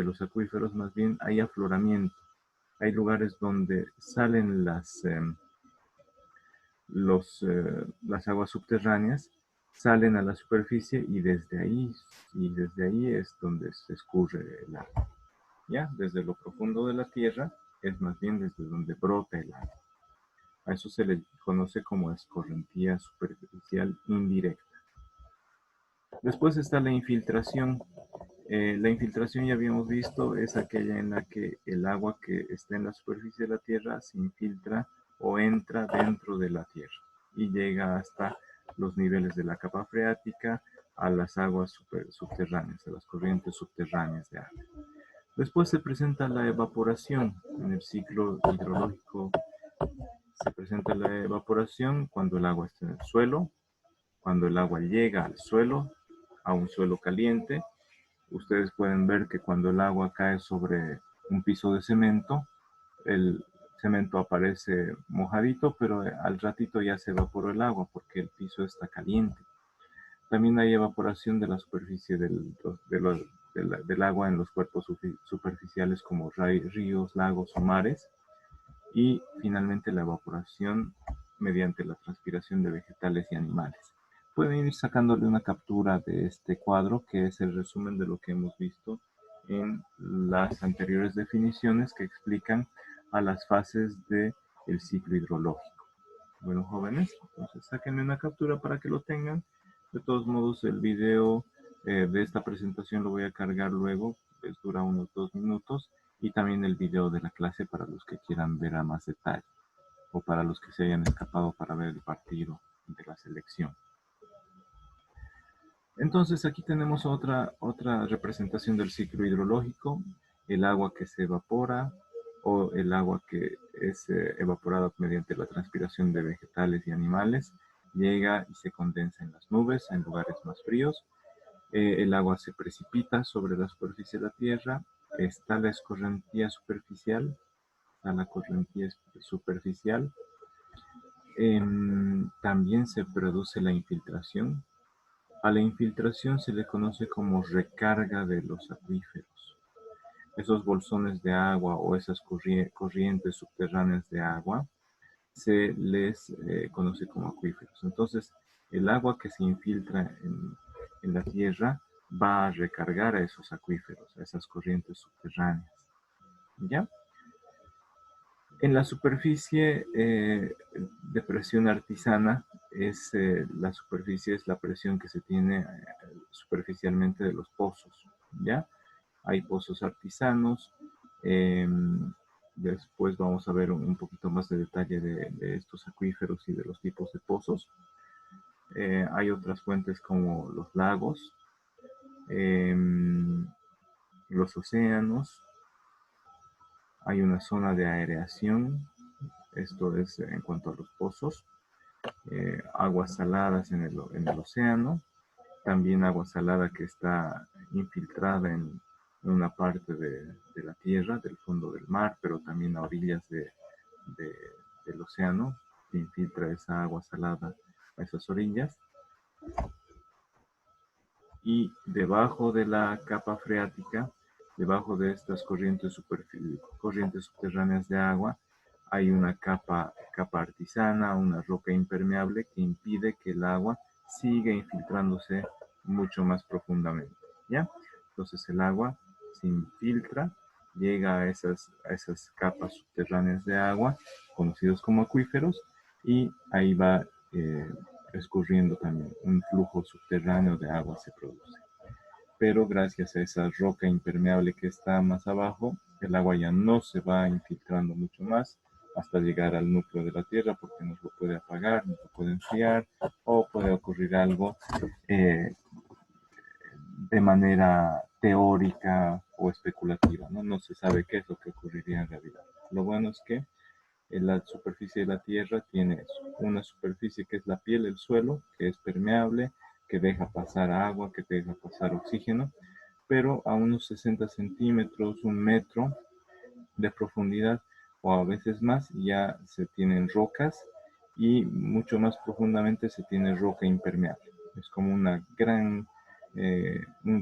los acuíferos más bien hay afloramiento. Hay lugares donde salen las aguas subterráneas, salen a la superficie y desde ahí es donde se escurre el agua. ¿Ya? Desde lo profundo de la tierra es más bien desde donde brota el agua. A eso se le conoce como escorrentía superficial indirecta. Después está la infiltración. La infiltración, ya habíamos visto, es aquella en la que el agua que está en la superficie de la tierra se infiltra o entra dentro de la tierra y llega hasta los niveles de la capa freática, a las aguas subterráneas, a las corrientes subterráneas de agua. Después se presenta la evaporación. En el ciclo hidrológico se presenta la evaporación cuando el agua está en el suelo, cuando el agua llega al suelo, a un suelo caliente. Ustedes pueden ver que cuando el agua cae sobre un piso de cemento, el cemento aparece mojadito, pero al ratito ya se evaporó el agua porque el piso está caliente. También hay evaporación de la superficie del agua en los cuerpos superficiales como ríos, lagos o mares. Y finalmente la evaporación mediante la transpiración de vegetales y animales. Pueden ir sacándole una captura de este cuadro, que es el resumen de lo que hemos visto en las anteriores definiciones que explican a las fases del ciclo hidrológico. Bueno, jóvenes, entonces sáquenle una captura para que lo tengan. De todos modos, el video de esta presentación lo voy a cargar luego, les dura unos 2 minutos, y también el video de la clase para los que quieran ver a más detalle, o para los que se hayan escapado para ver el partido de la selección. Entonces aquí tenemos otra representación del ciclo hidrológico, el agua que se evapora o el agua que es evaporada mediante la transpiración de vegetales y animales, llega y se condensa en las nubes en lugares más fríos. El agua se precipita sobre la superficie de la tierra, está la escorrentía superficial, también se produce la infiltración. A la infiltración se le conoce como recarga de los acuíferos. Esos bolsones de agua o esas corrientes subterráneas de agua se les conoce como acuíferos. Entonces, el agua que se infiltra en la tierra va a recargar a esos acuíferos, a esas corrientes subterráneas. ¿Ya? En la superficie de presión artesana, la superficie es la presión que se tiene superficialmente de los pozos, ¿ya? Hay pozos artesanos. Después vamos a ver un poquito más de detalle de estos acuíferos y de los tipos de pozos. Hay otras fuentes como los lagos, los océanos. Hay una zona de aireación, esto es en cuanto a los pozos. Aguas saladas en el océano, también agua salada que está infiltrada en una parte de la tierra, del fondo del mar, pero también a orillas del océano, que infiltra esa agua salada a esas orillas. Y debajo de la capa freática, debajo de estas corrientes subterráneas de agua, hay una capa artesana, una roca impermeable que impide que el agua siga infiltrándose mucho más profundamente, ¿ya? Entonces el agua se infiltra, llega a esas capas subterráneas de agua, conocidos como acuíferos, y ahí va escurriendo también. Un flujo subterráneo de agua se produce. Pero gracias a esa roca impermeable que está más abajo, el agua ya no se va infiltrando mucho más, hasta llegar al núcleo de la Tierra, porque nos lo puede apagar, nos lo puede enfriar, o puede ocurrir algo de manera teórica o especulativa, ¿no? No se sabe qué es lo que ocurriría en realidad. Lo bueno es que en la superficie de la Tierra tiene una superficie que es la piel, el suelo, que es permeable, que deja pasar agua, que deja pasar oxígeno, pero a unos 60 centímetros, 1 metro de profundidad o a veces más, ya se tienen rocas y mucho más profundamente se tiene roca impermeable. Es como un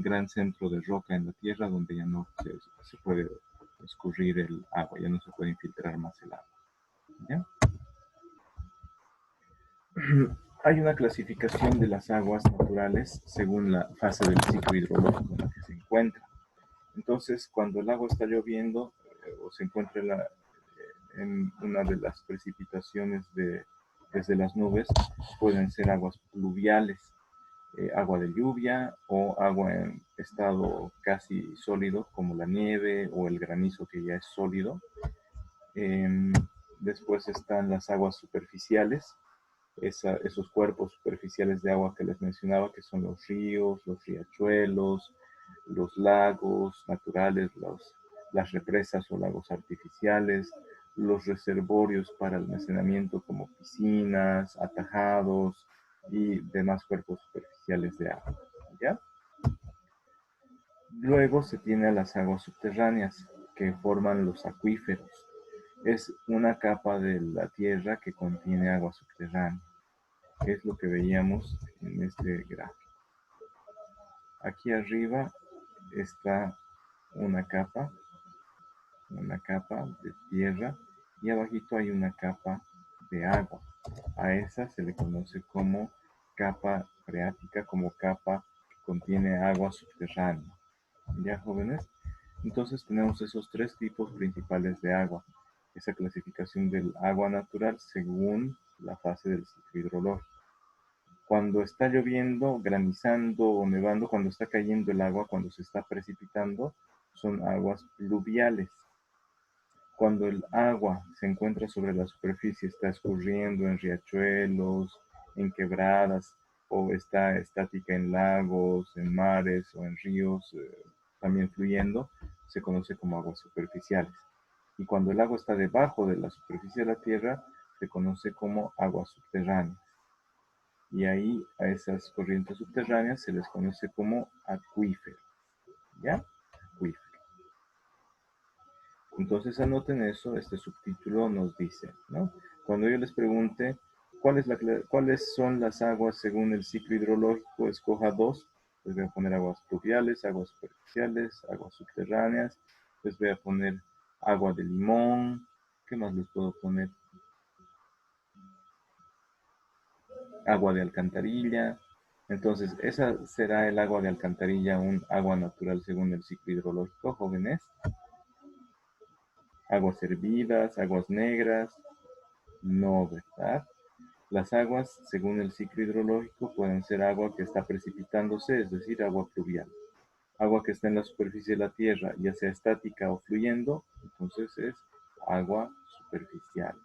gran centro de roca en la Tierra donde ya no se puede escurrir el agua, ya no se puede infiltrar más el agua. ¿Ya? Hay una clasificación de las aguas naturales según la fase del ciclo hidrológico en la que se encuentra. Entonces, cuando el agua está lloviendo o se encuentra en una de las precipitaciones desde las nubes, pueden ser aguas pluviales, agua de lluvia o agua en estado casi sólido, como la nieve o el granizo que ya es sólido. Después están las aguas superficiales, esos cuerpos superficiales de agua que les mencionaba, que son los ríos, los riachuelos, los lagos naturales, las represas o lagos artificiales, los reservorios para almacenamiento como piscinas, atajados y demás cuerpos superficiales de agua. ¿Ya? Luego se tiene a las aguas subterráneas, que forman los acuíferos. Es una capa de la tierra que contiene agua subterránea. Es lo que veíamos en este gráfico. Aquí arriba está una capa de tierra y abajito hay una capa de agua. A esa se le conoce como capa freática, como capa que contiene agua subterránea. ¿Ya, jóvenes? Entonces tenemos esos tres tipos principales de agua. Esa clasificación del agua natural según la fase del ciclo hidrológico. Cuando está lloviendo, granizando o nevando, cuando está cayendo el agua, cuando se está precipitando, son aguas pluviales. Cuando el agua se encuentra sobre la superficie, está escurriendo en riachuelos, en quebradas, o está estática en lagos, en mares o en ríos, también fluyendo, se conoce como aguas superficiales. Y cuando el agua está debajo de la superficie de la tierra, se conoce como aguas subterráneas. Y ahí a esas corrientes subterráneas se les conoce como acuíferos. ¿Ya? Acuífero. Entonces anoten eso, este subtítulo nos dice, ¿no? Cuando yo les pregunte cuáles son las aguas según el ciclo hidrológico, escoja dos. Les voy a poner aguas pluviales, aguas superficiales, aguas subterráneas. Les voy a poner agua de limón. ¿Qué más les puedo poner? Agua de alcantarilla. Entonces, esa será el agua de alcantarilla, un agua natural según el ciclo hidrológico, jóvenes. Aguas hervidas, aguas negras, no, ¿verdad? Las aguas, según el ciclo hidrológico, pueden ser agua que está precipitándose, es decir, agua pluvial. Agua que está en la superficie de la tierra, ya sea estática o fluyendo, entonces es agua superficial.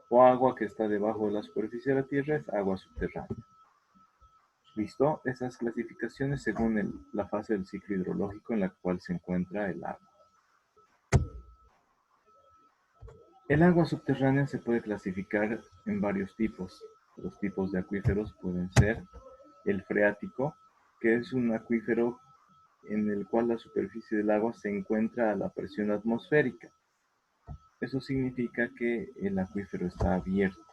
O agua que está debajo de la superficie de la tierra es agua subterránea. ¿Listo? Esas clasificaciones según la fase del ciclo hidrológico en la cual se encuentra el agua. El agua subterránea se puede clasificar en varios tipos. Los tipos de acuíferos pueden ser el freático, que es un acuífero en el cual la superficie del agua se encuentra a la presión atmosférica. Eso significa que el acuífero está abierto,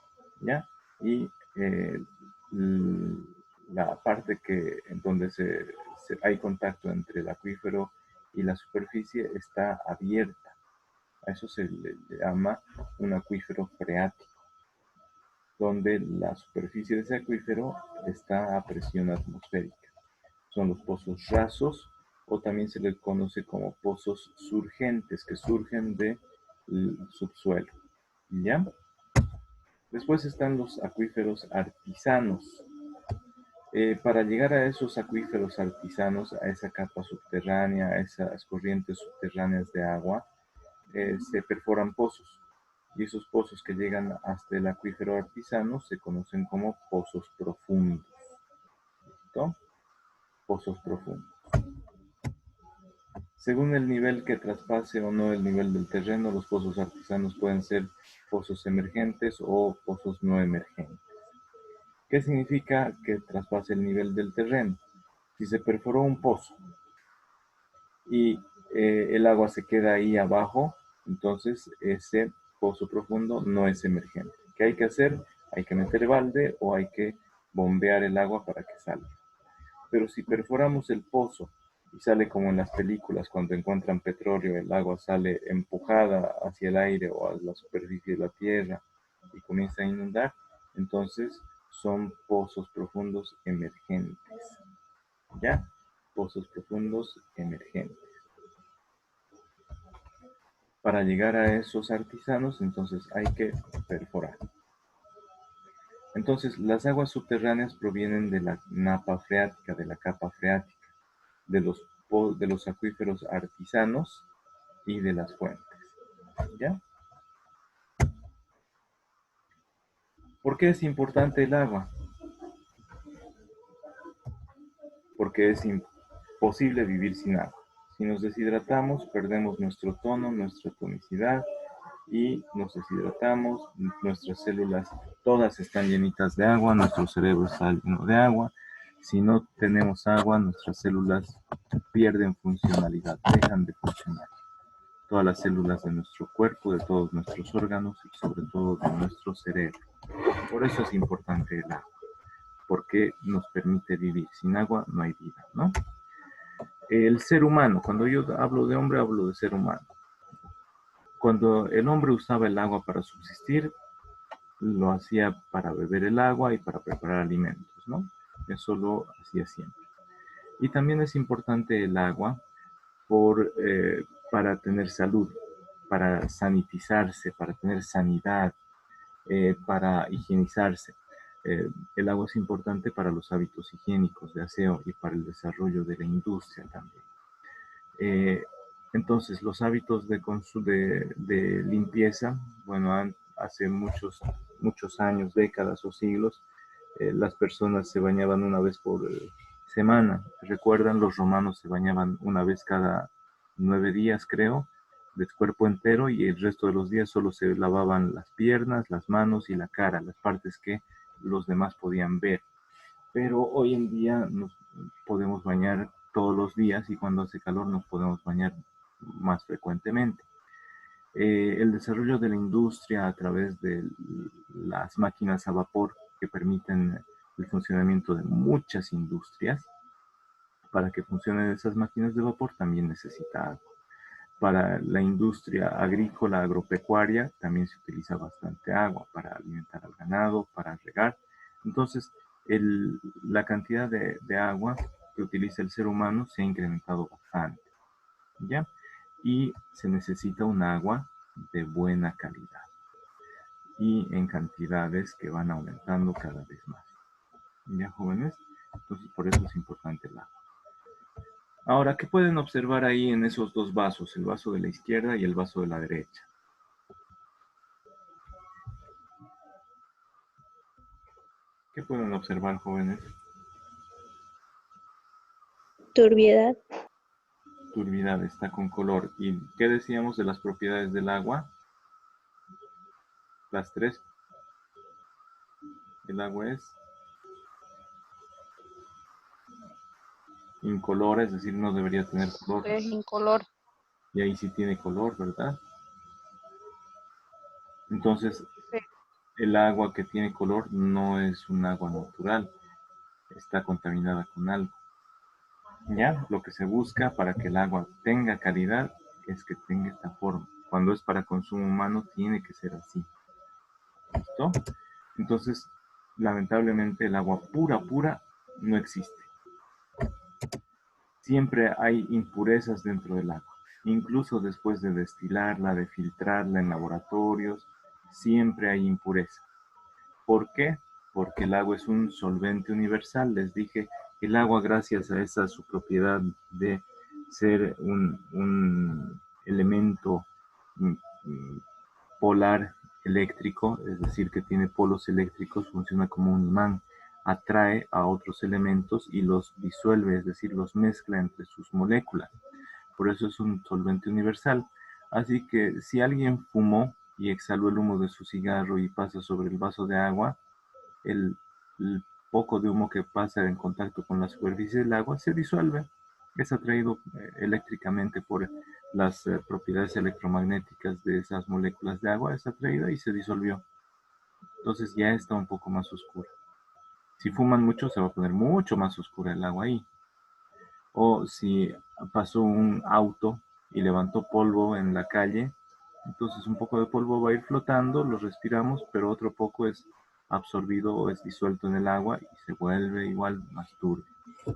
¿ya? Y la parte en donde hay contacto entre el acuífero y la superficie está abierta. A eso se le llama un acuífero freático, donde la superficie de ese acuífero está a presión atmosférica. Son los pozos rasos, o también se les conoce como pozos surgentes, que surgen del subsuelo. ¿Ya? Después están los acuíferos artesanos. Para llegar a esos acuíferos artesanos, a esa capa subterránea, a esas corrientes subterráneas de agua, se perforan pozos. Y esos pozos que llegan hasta el acuífero artesano se conocen como pozos profundos. ¿Listo? Pozos profundos. Según el nivel que traspase o no el nivel del terreno, los pozos artesanos pueden ser pozos emergentes o pozos no emergentes. ¿Qué significa que traspase el nivel del terreno? Si se perforó un pozo y el agua se queda ahí abajo, entonces ese pozo profundo no es emergente. ¿Qué hay que hacer? Hay que meter balde o hay que bombear el agua para que salga. Pero si perforamos el pozo y sale como en las películas cuando encuentran petróleo, el agua sale empujada hacia el aire o a la superficie de la tierra y comienza a inundar, entonces son pozos profundos emergentes. ¿Ya? Pozos profundos emergentes. Para llegar a esos artesanos, entonces hay que perforar. Entonces, las aguas subterráneas provienen de la napa freática, de la capa freática, de los acuíferos artesanos y de las fuentes. ¿Ya? ¿Por qué es importante el agua? Porque es imposible vivir sin agua. Si nos deshidratamos, perdemos nuestro tono, nuestra tonicidad, y nos deshidratamos, nuestras células todas están llenitas de agua, nuestro cerebro está lleno de agua. Si no tenemos agua, nuestras células pierden funcionalidad, dejan de funcionar. Todas las células de nuestro cuerpo, de todos nuestros órganos y sobre todo de nuestro cerebro. Por eso es importante el agua, porque nos permite vivir. Sin agua no hay vida, ¿no? El ser humano, cuando yo hablo de hombre, hablo de ser humano. Cuando el hombre usaba el agua para subsistir, lo hacía para beber el agua y para preparar alimentos, ¿no? Eso lo hacía siempre. Y también es importante el agua para tener salud, para sanitizarse, para tener sanidad, para higienizarse. El agua es importante para los hábitos higiénicos de aseo y para el desarrollo de la industria también. Entonces, los hábitos de limpieza, bueno, hace muchos años, décadas o siglos, las personas se bañaban una vez por semana. ¿Recuerdan? Los romanos se bañaban una vez cada 9 días, creo, de cuerpo entero, y el resto de los días solo se lavaban las piernas, las manos y la cara, las partes que los demás podían ver. Pero hoy en día nos podemos bañar todos los días y cuando hace calor nos podemos bañar más frecuentemente. El desarrollo de la industria a través de las máquinas a vapor que permiten el funcionamiento de muchas industrias. Para que funcionen esas máquinas de vapor también necesita agua. Para la industria agrícola, agropecuaria, también se utiliza bastante agua para alimentar al ganado, para regar. Entonces, la cantidad de agua que utiliza el ser humano se ha incrementado bastante, ¿ya? Y se necesita un agua de buena calidad y en cantidades que van aumentando cada vez más. ¿Ya, jóvenes? Entonces, por eso es importante el agua. Ahora, ¿qué pueden observar ahí en esos dos vasos? El vaso de la izquierda y el vaso de la derecha. ¿Qué pueden observar, jóvenes? Turbiedad. Turbidez, está con color. ¿Y qué decíamos de las propiedades del agua? Las tres. El agua es incolora, es decir, no debería tener color. Es incolor. Y ahí sí tiene color, ¿verdad? Entonces, Sí. el agua que tiene color no es un agua natural. Está contaminada con algo. ¿Ya? Lo que se busca para que el agua tenga calidad es que tenga esta forma. Cuando es para consumo humano, tiene que ser así. ¿Listo? Entonces, lamentablemente, el agua pura no existe. Siempre hay impurezas dentro del agua. Incluso después de destilarla, de filtrarla en laboratorios, siempre hay impureza. ¿Por qué? Porque el agua es un solvente universal. Les dije, el agua, gracias a esa su propiedad de ser un elemento polar eléctrico, es decir, que tiene polos eléctricos, funciona como un imán, atrae a otros elementos y los disuelve, es decir, los mezcla entre sus moléculas. Por eso es un solvente universal. Así que si alguien fumó y exhaló el humo de su cigarro y pasa sobre el vaso de agua, el poco de humo que pasa en contacto con la superficie del agua se disuelve. Es atraído eléctricamente por las propiedades electromagnéticas de esas moléculas de agua, es atraída y se disolvió. Entonces ya está un poco más oscura. Si fuman mucho se va a poner mucho más oscura el agua ahí. O si pasó un auto y levantó polvo en la calle, entonces un poco de polvo va a ir flotando, lo respiramos, pero otro poco es absorbido o es disuelto en el agua y se vuelve igual más turbio,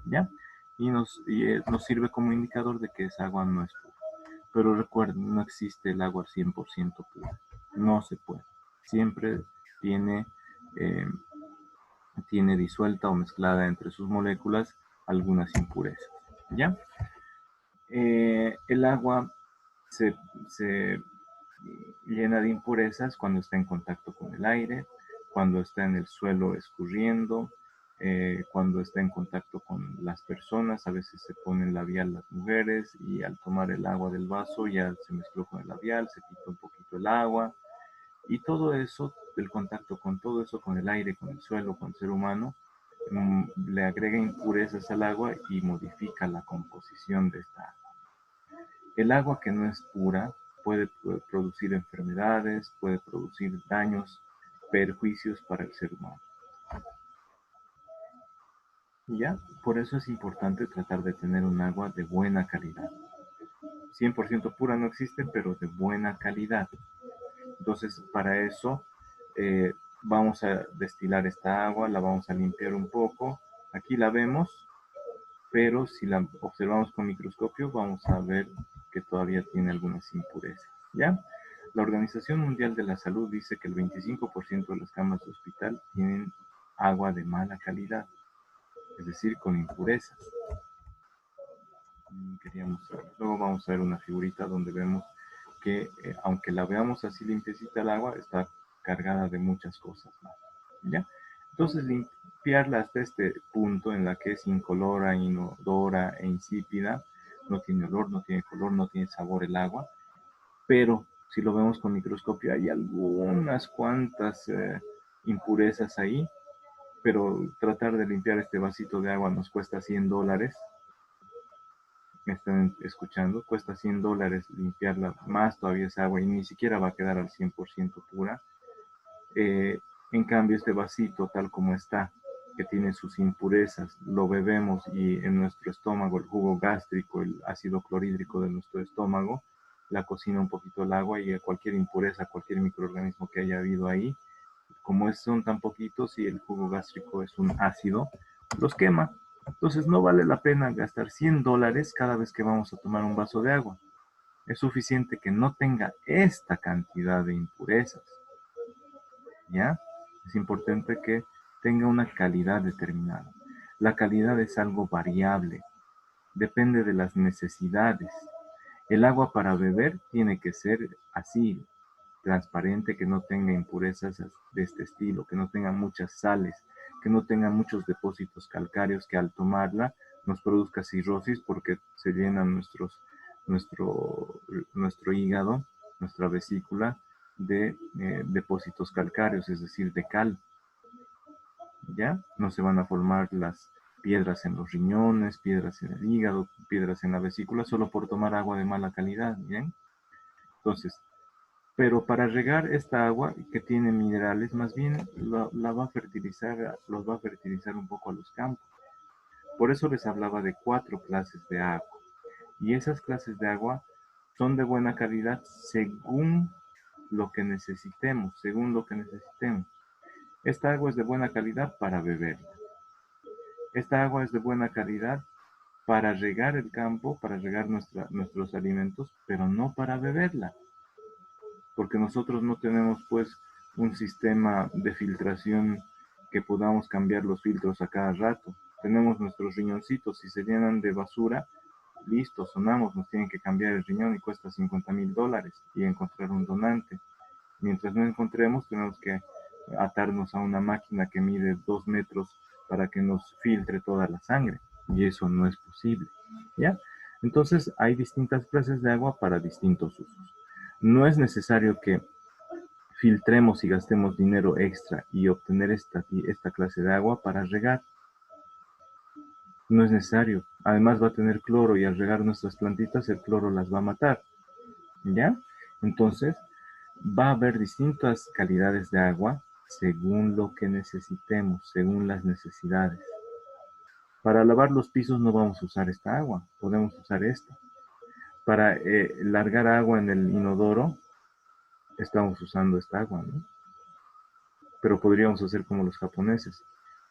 ¿ya? Nos sirve como indicador de que esa agua no es pura. Pero recuerden, no existe el agua 100% pura, no se puede. Siempre tiene, eh, tiene disuelta o mezclada entre sus moléculas algunas impurezas, ¿ya? El agua se llena de impurezas cuando está en contacto con el aire, cuando está en el suelo escurriendo, cuando está en contacto con las personas. A veces se ponen labial las mujeres y al tomar el agua del vaso ya se mezcló con el labial, se quita un poquito el agua. Y todo eso, el contacto con todo eso, con el aire, con el suelo, con el ser humano, le agrega impurezas al agua y modifica la composición de esta agua. El agua que no es pura puede producir enfermedades, puede producir daños, perjuicios para el ser humano. ¿Ya? Por eso es importante tratar de tener un agua de buena calidad. 100% pura no existe, pero de buena calidad. Entonces, para eso vamos a destilar esta agua, la vamos a limpiar un poco. Aquí la vemos, pero si la observamos con microscopio vamos a ver que todavía tiene algunas impurezas, ¿ya? La Organización Mundial de la Salud dice que el 25% de las camas de hospital tienen agua de mala calidad, es decir, con impurezas. Luego vamos a ver una figurita donde vemos que aunque la veamos así limpiecita el agua, está cargada de muchas cosas más, ¿ya? Entonces limpiarla hasta este punto en la que es incolora, inodora e insípida, no tiene olor, no tiene color, no tiene sabor el agua, pero si lo vemos con microscopio hay algunas cuantas impurezas ahí, pero tratar de limpiar este vasito de agua nos cuesta $100. Me están escuchando, cuesta $100 limpiarla, más todavía esa agua y ni siquiera va a quedar al 100% pura. En cambio, este vasito tal como está, que tiene sus impurezas, lo bebemos y en nuestro estómago, el jugo gástrico, el ácido clorhídrico de nuestro estómago, la cocina un poquito el agua y cualquier impureza, cualquier microorganismo que haya habido ahí, como son tan poquitos y el jugo gástrico es un ácido, los quema. Entonces no vale la pena gastar $100 cada vez que vamos a tomar un vaso de agua. Es suficiente que no tenga esta cantidad de impurezas. ¿Ya? Es importante que tenga una calidad determinada. La calidad es algo variable, depende de las necesidades. El agua para beber tiene que ser así, transparente, que no tenga impurezas de este estilo, que no tenga muchas sales, que no tenga muchos depósitos calcáreos que al tomarla nos produzca cirrosis porque se llenan nuestro hígado, nuestra vesícula de depósitos calcáreos, es decir, de cal. ¿Ya? No se van a formar las piedras en los riñones, piedras en el hígado, piedras en la vesícula, solo por tomar agua de mala calidad, ¿bien? Entonces, pero para regar esta agua que tiene minerales, más bien la va a fertilizar, los va a fertilizar un poco a los campos. Por eso les hablaba de 4 clases de agua. Y esas clases de agua son de buena calidad según lo que necesitemos, según lo que necesitemos. Esta agua es de buena calidad para beber. Esta agua es de buena calidad para regar el campo, para regar nuestros alimentos, pero no para beberla. Porque nosotros no tenemos pues un sistema de filtración que podamos cambiar los filtros a cada rato. Tenemos nuestros riñoncitos, si se llenan de basura, listo, sonamos, nos tienen que cambiar el riñón y cuesta $50,000 y encontrar un donante. Mientras no encontremos, tenemos que atarnos a una máquina que mide 2 metros para que nos filtre toda la sangre. Y eso no es posible, ¿ya? Entonces, hay distintas clases de agua para distintos usos. No es necesario que filtremos y gastemos dinero extra y obtener esta clase de agua para regar. No es necesario. Además va a tener cloro y al regar nuestras plantitas el cloro las va a matar, ¿ya? Entonces, va a haber distintas calidades de agua según lo que necesitemos, según las necesidades. Para lavar los pisos no vamos a usar esta agua, podemos usar esta. Para largar agua en el inodoro, estamos usando esta agua, ¿no? Pero podríamos hacer como los japoneses.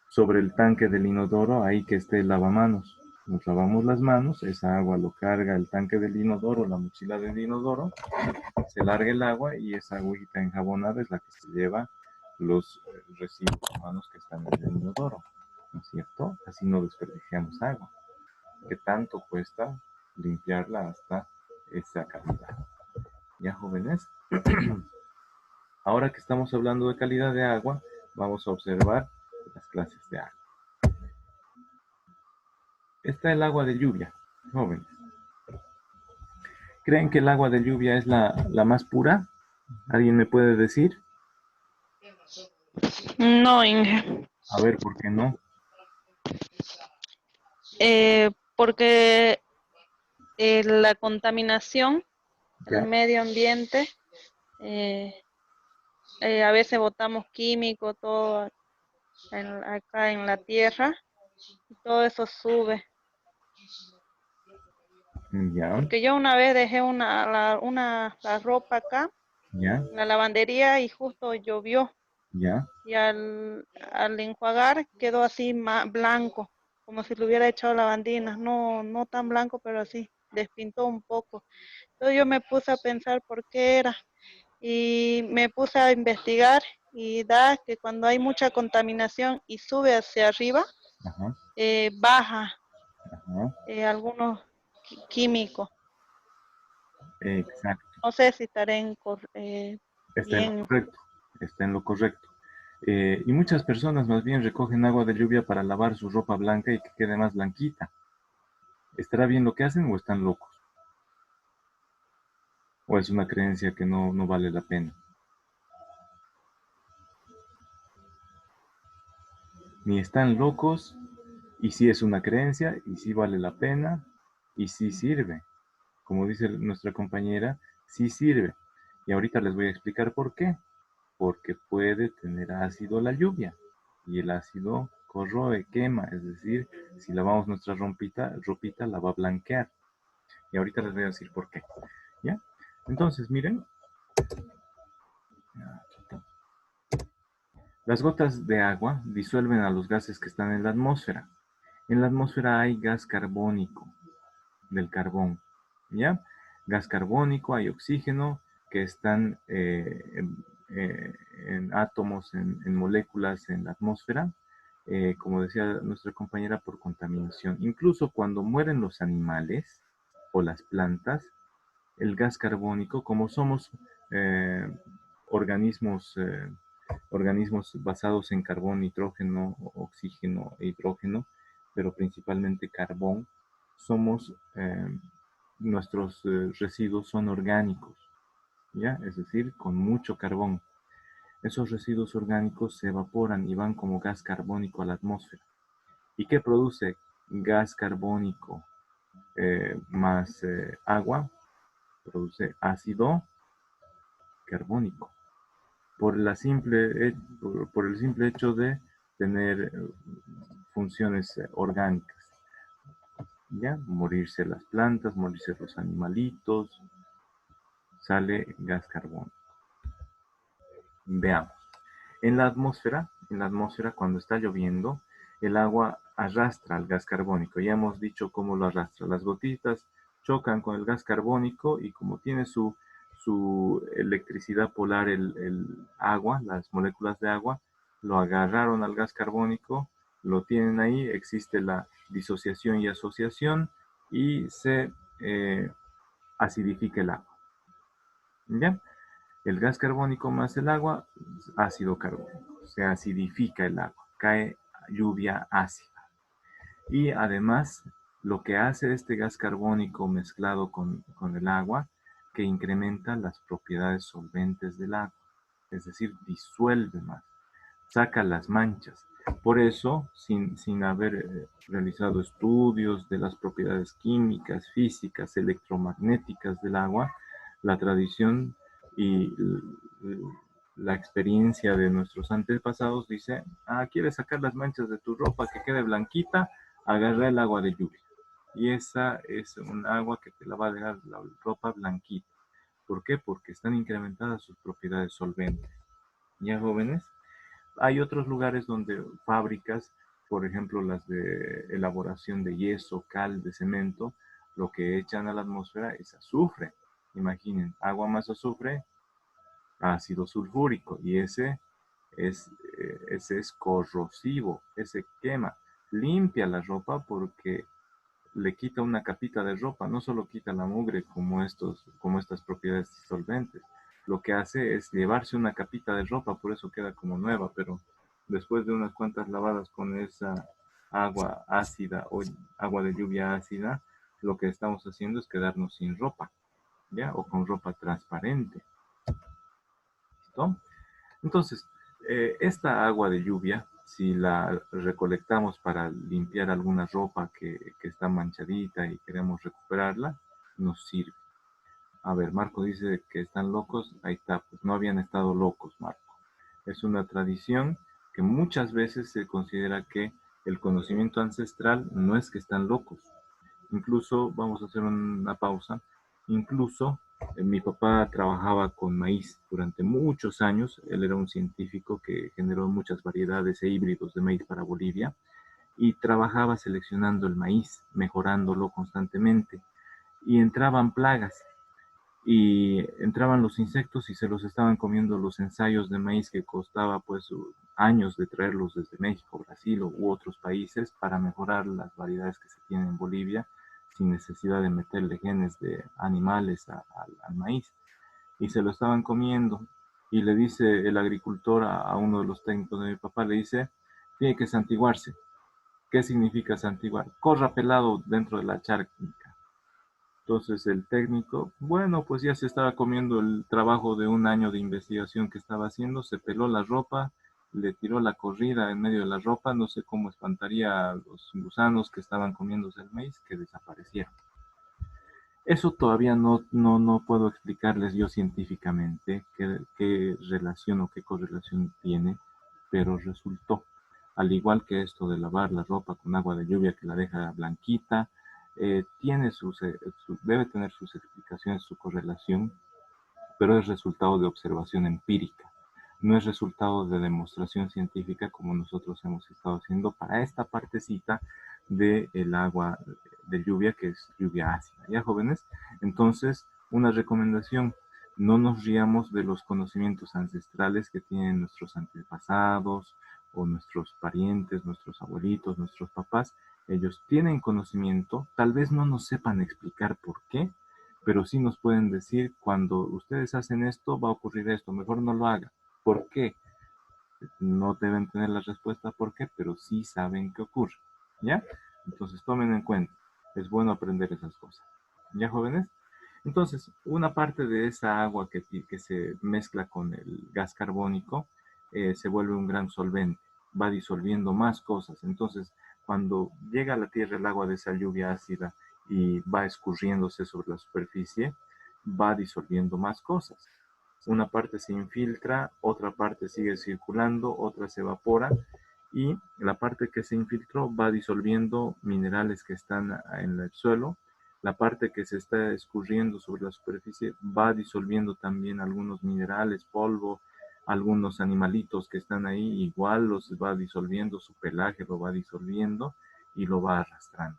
Sobre el tanque del inodoro, ahí que esté el lavamanos. Nos lavamos las manos, esa agua lo carga el tanque del inodoro, la mochila del inodoro, se larga el agua y esa agüita enjabonada es la que se lleva los residuos humanos que están en el inodoro, ¿no es cierto? Así no desperdiciamos agua. ¿Qué tanto cuesta limpiarla hasta esa calidad? ¿Ya, jóvenes? Ahora que estamos hablando de calidad de agua, vamos a observar las clases de agua. Está el agua de lluvia, jóvenes. ¿Creen que el agua de lluvia es la más pura? ¿Alguien me puede decir? No, Inge. A ver, ¿por qué no? Porque la contaminación, el ¿Ya? medio ambiente, a veces botamos químicos, todo acá en la tierra, y todo eso sube. ¿Ya? Porque yo una vez dejé la ropa acá, ¿Ya? en la lavandería, y justo llovió. ¿Ya? Y al enjuagar quedó así blanco, como si le hubiera echado lavandina. No, no tan blanco, pero así, despintó un poco. Entonces yo me puse a pensar por qué era y me puse a investigar y da que cuando hay mucha contaminación y sube hacia arriba, Ajá. baja Ajá. algunos químicos. Exacto. No sé si estaré Está en lo bien. correcto. Está en lo correcto. Y muchas personas más bien recogen agua de lluvia para lavar su ropa blanca y que quede más blanquita. ¿Estará bien lo que hacen o están locos? ¿O es una creencia que no vale la pena? Ni están locos, y sí es una creencia, y sí vale la pena, y sí sirve. Como dice nuestra compañera, sí sirve. Y ahorita les voy a explicar por qué. Porque puede tener ácido la lluvia. Y el ácido corroe, quema. Es decir, si lavamos nuestra ropita la va a blanquear. Y ahorita les voy a decir por qué. ¿Ya? Entonces, miren. Las gotas de agua disuelven a los gases que están en la atmósfera. En la atmósfera hay gas carbónico del carbón, ¿ya? Gas carbónico, hay oxígeno que están en átomos, en moléculas en la atmósfera, como decía nuestra compañera, por contaminación. Incluso cuando mueren los animales o las plantas, el gas carbónico, como somos eh, organismos, organismos basados en carbón, nitrógeno, oxígeno e hidrógeno, pero principalmente carbón, somos, nuestros residuos son orgánicos, ¿ya? Es decir, con mucho carbón. Esos residuos orgánicos se evaporan y van como gas carbónico a la atmósfera. ¿Y qué produce gas carbónico más agua? Produce ácido carbónico. Por el simple hecho de tener funciones orgánicas. ¿Ya? Morirse las plantas, morirse los animalitos, sale gas carbónico. Veamos. En la atmósfera cuando está lloviendo, el agua arrastra el gas carbónico. Ya hemos dicho cómo lo arrastra. Las gotitas chocan con el gas carbónico y como tiene su electricidad polar el agua, las moléculas de agua, lo agarraron al gas carbónico, lo tienen ahí, existe la disociación y asociación y se acidifica el agua. ¿Ya? El gas carbónico más el agua, ácido carbónico. Se acidifica el agua, cae lluvia ácida. Y además, lo que hace este gas carbónico mezclado con el agua, que incrementa las propiedades solventes del agua. Es decir, disuelve más, saca las manchas. Por eso, sin haber realizado estudios de las propiedades químicas, físicas, electromagnéticas del agua, la tradición y la experiencia de nuestros antepasados dice, ¿quieres sacar las manchas de tu ropa que quede blanquita? Agarra el agua de lluvia. Y esa es un agua que te la va a dejar la ropa blanquita. ¿Por qué? Porque están incrementadas sus propiedades solventes. ¿Ya, jóvenes? Hay otros lugares donde fábricas, por ejemplo, las de elaboración de yeso, cal, de cemento, lo que echan a la atmósfera es azufre. Imaginen, agua más azufre, ácido sulfúrico, y ese es corrosivo, ese quema. Limpia la ropa porque le quita una capita de ropa, no solo quita la mugre como estas propiedades disolventes. Lo que hace es llevarse una capita de ropa, por eso queda como nueva, pero después de unas cuantas lavadas con esa agua ácida o agua de lluvia ácida, lo que estamos haciendo es quedarnos sin ropa, ¿ya? O con ropa transparente. ¿Listo? Entonces, esta agua de lluvia, si la recolectamos para limpiar alguna ropa que está manchadita y queremos recuperarla, nos sirve. A ver, Marco dice que están locos. Ahí está, pues no habían estado locos, Marco. Es una tradición que muchas veces se considera que el conocimiento ancestral no es que están locos. Incluso, vamos a hacer una pausa, incluso mi papá trabajaba con maíz durante muchos años. Él era un científico que generó muchas variedades e híbridos de maíz para Bolivia y trabajaba seleccionando el maíz, mejorándolo constantemente. Y entraban plagas y entraban los insectos y se los estaban comiendo los ensayos de maíz que costaba pues años de traerlos desde México, Brasil u otros países para mejorar las variedades que se tienen en Bolivia sin necesidad de meterle genes de animales al maíz. Y se lo estaban comiendo. Y le dice el agricultor a uno de los técnicos de mi papá, le dice, tiene que santiguarse. ¿Qué significa santiguar? Corra pelado dentro de la charca. Entonces el técnico, bueno, pues ya se estaba comiendo el trabajo de un año de investigación que estaba haciendo, se peló la ropa, le tiró la corrida en medio de la ropa, no sé cómo espantaría a los gusanos que estaban comiéndose el maíz, que desaparecieron. Eso todavía no puedo explicarles yo científicamente qué relación o qué correlación tiene, pero resultó. Al igual que esto de lavar la ropa con agua de lluvia que la deja blanquita, debe tener sus explicaciones, su correlación, pero es resultado de observación empírica. No es resultado de demostración científica como nosotros hemos estado haciendo para esta partecita del agua de lluvia, que es lluvia ácida. ¿Ya, jóvenes? Entonces, una recomendación, no nos riamos de los conocimientos ancestrales que tienen nuestros antepasados o nuestros parientes, nuestros abuelitos, nuestros papás. Ellos tienen conocimiento, tal vez no nos sepan explicar por qué, pero sí nos pueden decir, cuando ustedes hacen esto, va a ocurrir esto, mejor no lo hagan. ¿Por qué? No deben tener la respuesta por qué, pero sí saben qué ocurre. ¿Ya? Entonces tomen en cuenta, es bueno aprender esas cosas. ¿Ya, jóvenes? Entonces, una parte de esa agua que se mezcla con el gas carbónico se vuelve un gran solvente, va disolviendo más cosas. Entonces, cuando llega a la tierra el agua de esa lluvia ácida y va escurriéndose sobre la superficie, va disolviendo más cosas. Una parte se infiltra, otra parte sigue circulando, otra se evapora y la parte que se infiltró va disolviendo minerales que están en el suelo. La parte que se está escurriendo sobre la superficie va disolviendo también algunos minerales, polvo, algunos animalitos que están ahí, igual los va disolviendo, su pelaje lo va disolviendo y lo va arrastrando.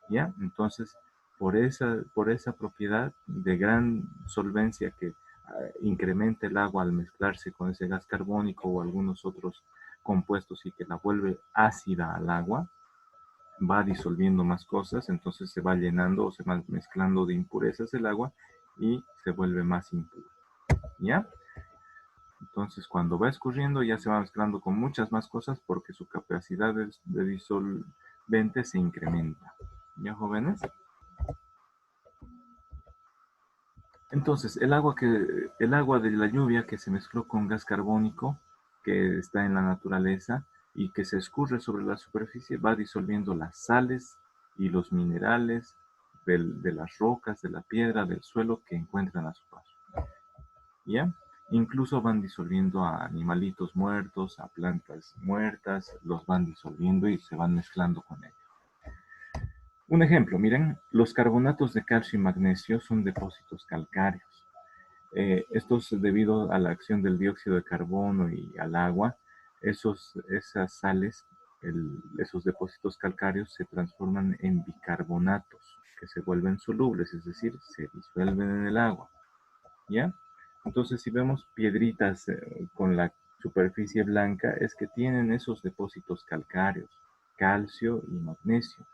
¿Ya? Entonces, por esa propiedad de gran solvencia que incrementa el agua al mezclarse con ese gas carbónico o algunos otros compuestos y que la vuelve ácida al agua, va disolviendo más cosas, entonces se va llenando o se va mezclando de impurezas el agua y se vuelve más impura. ¿Ya? Entonces, cuando va escurriendo, ya se va mezclando con muchas más cosas porque su capacidad de disolvente se incrementa. ¿Ya, jóvenes? Entonces, el agua de la lluvia que se mezcló con gas carbónico, que está en la naturaleza y que se escurre sobre la superficie, va disolviendo las sales y los minerales de las rocas, de la piedra, del suelo que encuentran a su paso. ¿Ya? Incluso van disolviendo a animalitos muertos, a plantas muertas, los van disolviendo y se van mezclando con ellos. Un ejemplo, miren, los carbonatos de calcio y magnesio son depósitos calcáreos. Estos, debido a la acción del dióxido de carbono y al agua, esas sales, esos depósitos calcáreos se transforman en bicarbonatos, que se vuelven solubles, es decir, se disuelven en el agua. ¿Ya? Entonces, si vemos piedritas con la superficie blanca, es que tienen esos depósitos calcáreos, calcio y magnesio.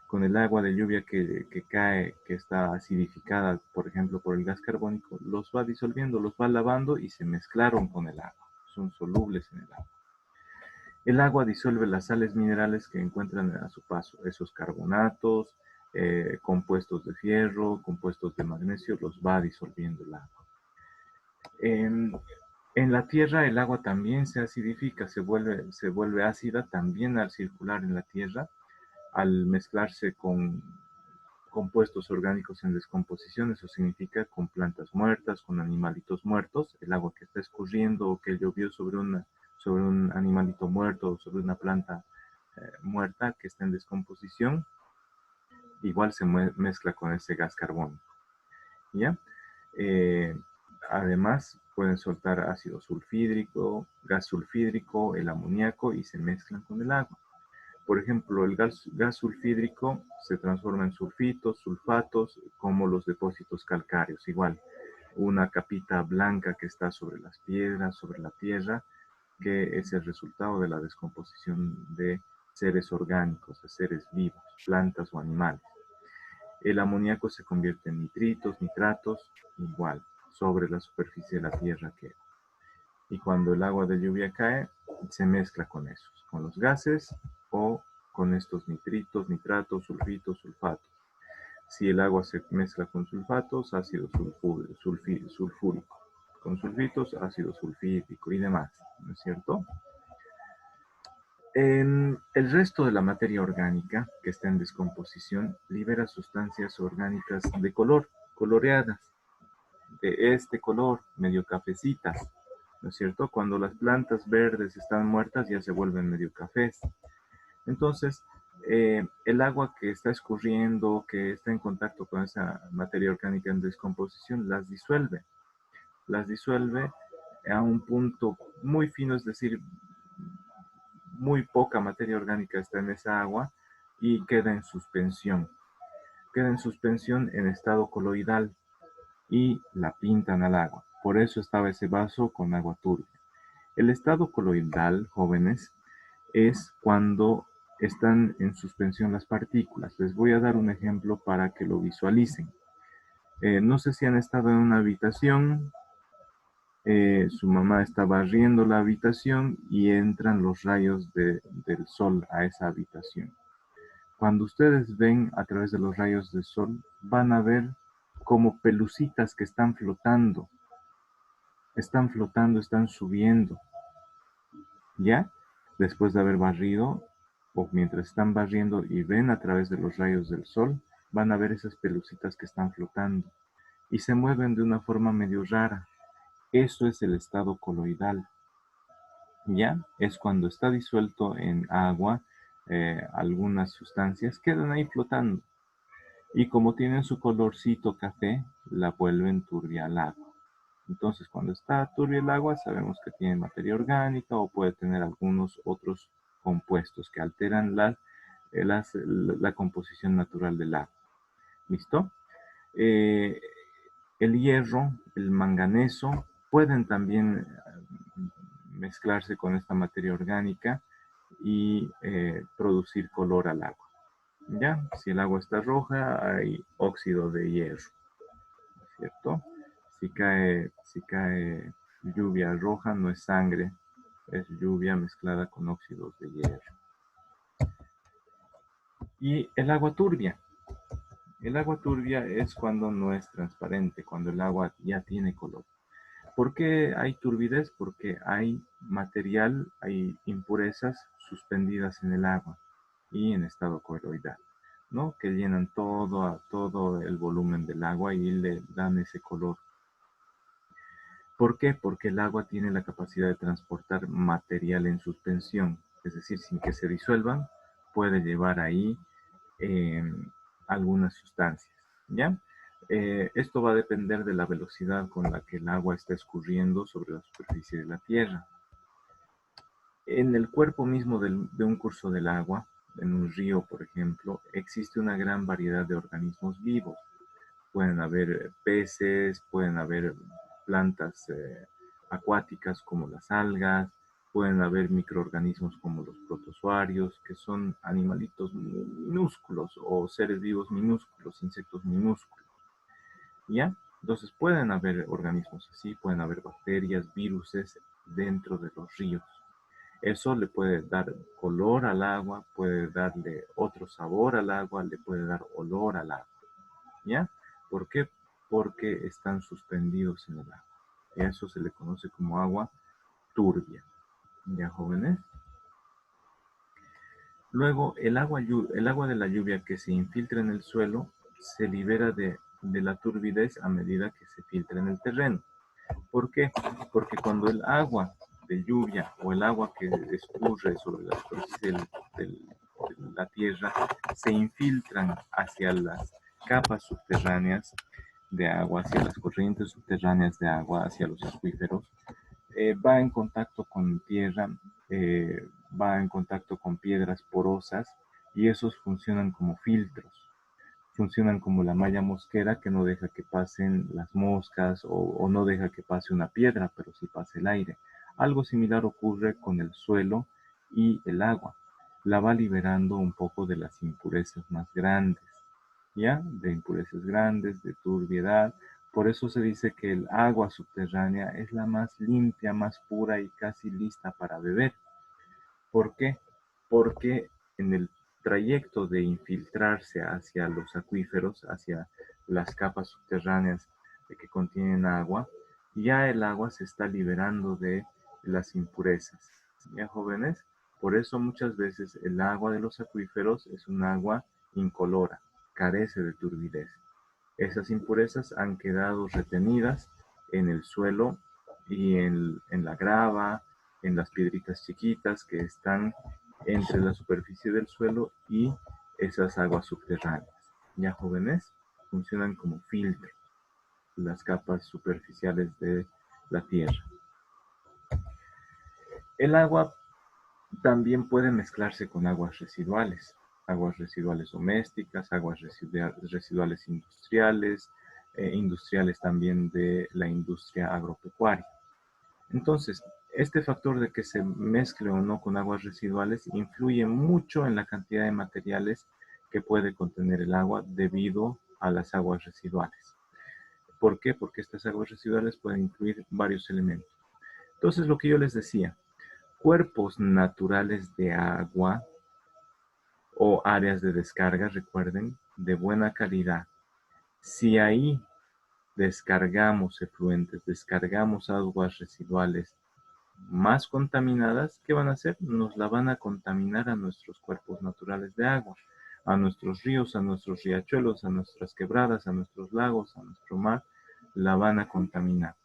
Con el agua de lluvia que cae, que está acidificada, por ejemplo, por el gas carbónico, los va disolviendo, los va lavando y se mezclaron con el agua. Son solubles en el agua. El agua disuelve las sales minerales que encuentran a su paso. Esos carbonatos, compuestos de fierro, compuestos de magnesio, los va disolviendo el agua. En la tierra el agua también se acidifica, se vuelve ácida también al circular en la tierra, al mezclarse con compuestos orgánicos en descomposición. Eso significa con plantas muertas, con animalitos muertos. El agua que está escurriendo o que llovió sobre un animalito muerto o sobre una planta muerta que está en descomposición, igual se mezcla con ese gas carbónico. ¿Ya? Además, pueden soltar ácido sulfídrico, gas sulfídrico, el amoníaco y se mezclan con el agua. Por ejemplo, el gas sulfídrico se transforma en sulfitos, sulfatos, como los depósitos calcáreos. Igual, una capita blanca que está sobre las piedras, sobre la tierra, que es el resultado de la descomposición de seres orgánicos, de seres vivos, plantas o animales. El amoníaco se convierte en nitritos, nitratos, igual, sobre la superficie de la tierra queda. Y cuando el agua de lluvia cae, se mezcla con esos, con los gases o con estos nitritos, nitratos, sulfitos, sulfatos. Si el agua se mezcla con sulfatos, ácido sulfúrico. Con sulfitos, ácido sulfídrico y demás, ¿no es cierto? El resto de la materia orgánica que está en descomposición libera sustancias orgánicas de color, coloreadas, de este color, medio cafecitas, ¿no es cierto? Cuando las plantas verdes están muertas ya se vuelven medio cafés. Entonces, el agua que está escurriendo, que está en contacto con esa materia orgánica en descomposición, las disuelve a un punto muy fino, es decir, muy poca materia orgánica está en esa agua y queda en suspensión. Queda en suspensión en estado coloidal y la pintan al agua. Por eso estaba ese vaso con agua turbia. El estado coloidal, jóvenes, es cuando están en suspensión las partículas. Les voy a dar un ejemplo para que lo visualicen. No sé si han estado en una habitación, su mamá está barriendo la habitación y entran los rayos del sol a esa habitación. Cuando ustedes ven a través de los rayos del sol, van a ver como pelucitas que están flotando, están subiendo, ¿ya? Después de haber barrido, o mientras están barriendo y ven a través de los rayos del sol, van a ver esas pelucitas que están flotando y se mueven de una forma medio rara. Eso es el estado coloidal. ¿Ya? Es cuando está disuelto en agua, algunas sustancias quedan ahí flotando. Y como tienen su colorcito café, la vuelven turbia al agua. Entonces, cuando está turbia el agua, sabemos que tiene materia orgánica o puede tener algunos otros compuestos que alteran la composición natural del agua. ¿Listo? El hierro, el manganeso, pueden también mezclarse con esta materia orgánica y producir color al agua. ¿Ya? Si el agua está roja, hay óxido de hierro, ¿cierto? Si cae lluvia roja, no es sangre, es lluvia mezclada con óxidos de hierro. Y el agua turbia. El agua turbia es cuando no es transparente, cuando el agua ya tiene color. ¿Por qué hay turbidez? Porque hay material, hay impurezas suspendidas en el agua y en estado coloidal, ¿no? Que llenan todo el volumen del agua y le dan ese color. ¿Por qué? Porque el agua tiene la capacidad de transportar material en suspensión, es decir, sin que se disuelvan, puede llevar ahí algunas sustancias, ¿ya? Esto va a depender de la velocidad con la que el agua está escurriendo sobre la superficie de la Tierra. En el cuerpo mismo de un curso del agua, en un río, por ejemplo, existe una gran variedad de organismos vivos. Pueden haber peces, pueden haber plantas acuáticas como las algas, pueden haber microorganismos como los protozoarios, que son animalitos minúsculos o seres vivos minúsculos, insectos minúsculos. ¿Ya? Entonces pueden haber organismos así, pueden haber bacterias, viruses dentro de los ríos. Eso le puede dar color al agua, puede darle otro sabor al agua, le puede dar olor al agua. ¿Ya? ¿Por qué? Porque están suspendidos en el agua. Y a eso se le conoce como agua turbia. ¿Ya, jóvenes? Luego, el agua de la lluvia que se infiltra en el suelo se libera de la turbidez a medida que se filtra en el terreno. ¿Por qué? Porque cuando el agua de lluvia o el agua que escurre sobre la superficie de la tierra se infiltran hacia las capas subterráneas de agua, hacia las corrientes subterráneas de agua, hacia los acuíferos, va en contacto con tierra, va en contacto con piedras porosas y esos funcionan como filtros. Funcionan como la malla mosquera que no deja que pasen las moscas o no deja que pase una piedra, pero sí pase el aire. Algo similar ocurre con el suelo y el agua. La va liberando un poco de las impurezas más grandes, ¿ya? De impurezas grandes, de turbiedad. Por eso se dice que el agua subterránea es la más limpia, más pura y casi lista para beber. ¿Por qué? Porque en el trayecto de infiltrarse hacia los acuíferos, hacia las capas subterráneas que contienen agua, ya el agua se está liberando de las impurezas. ¿Ya, jóvenes? Por eso muchas veces el agua de los acuíferos es un agua incolora, carece de turbidez. Esas impurezas han quedado retenidas en el suelo y en la grava, en las piedritas chiquitas que están entre la superficie del suelo y esas aguas subterráneas. Ya, jóvenes, funcionan como filtro las capas superficiales de la tierra. El agua también puede mezclarse con aguas residuales domésticas, aguas residuales industriales, industriales también de la industria agropecuaria. Entonces, este factor de que se mezcle o no con aguas residuales influye mucho en la cantidad de materiales que puede contener el agua debido a las aguas residuales. ¿Por qué? Porque estas aguas residuales pueden incluir varios elementos. Entonces, lo que yo les decía, cuerpos naturales de agua o áreas de descarga, recuerden, de buena calidad. Si ahí descargamos efluentes, descargamos aguas residuales más contaminadas, ¿qué van a hacer? Nos la van a contaminar a nuestros cuerpos naturales de agua, a nuestros ríos, a nuestros riachuelos, a nuestras quebradas, a nuestros lagos, a nuestro mar, la van a contaminar.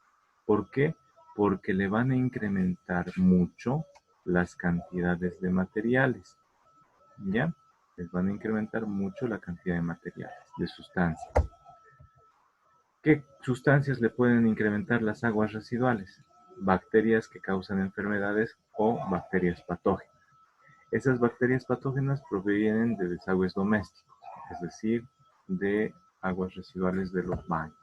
¿Por qué? Porque le van a incrementar mucho las cantidades de materiales, ¿ya? Les van a incrementar mucho la cantidad de materiales, de sustancias. ¿Qué sustancias le pueden incrementar las aguas residuales? Bacterias que causan enfermedades o bacterias patógenas. Esas bacterias patógenas provienen de desagües domésticos, es decir, de aguas residuales de los baños.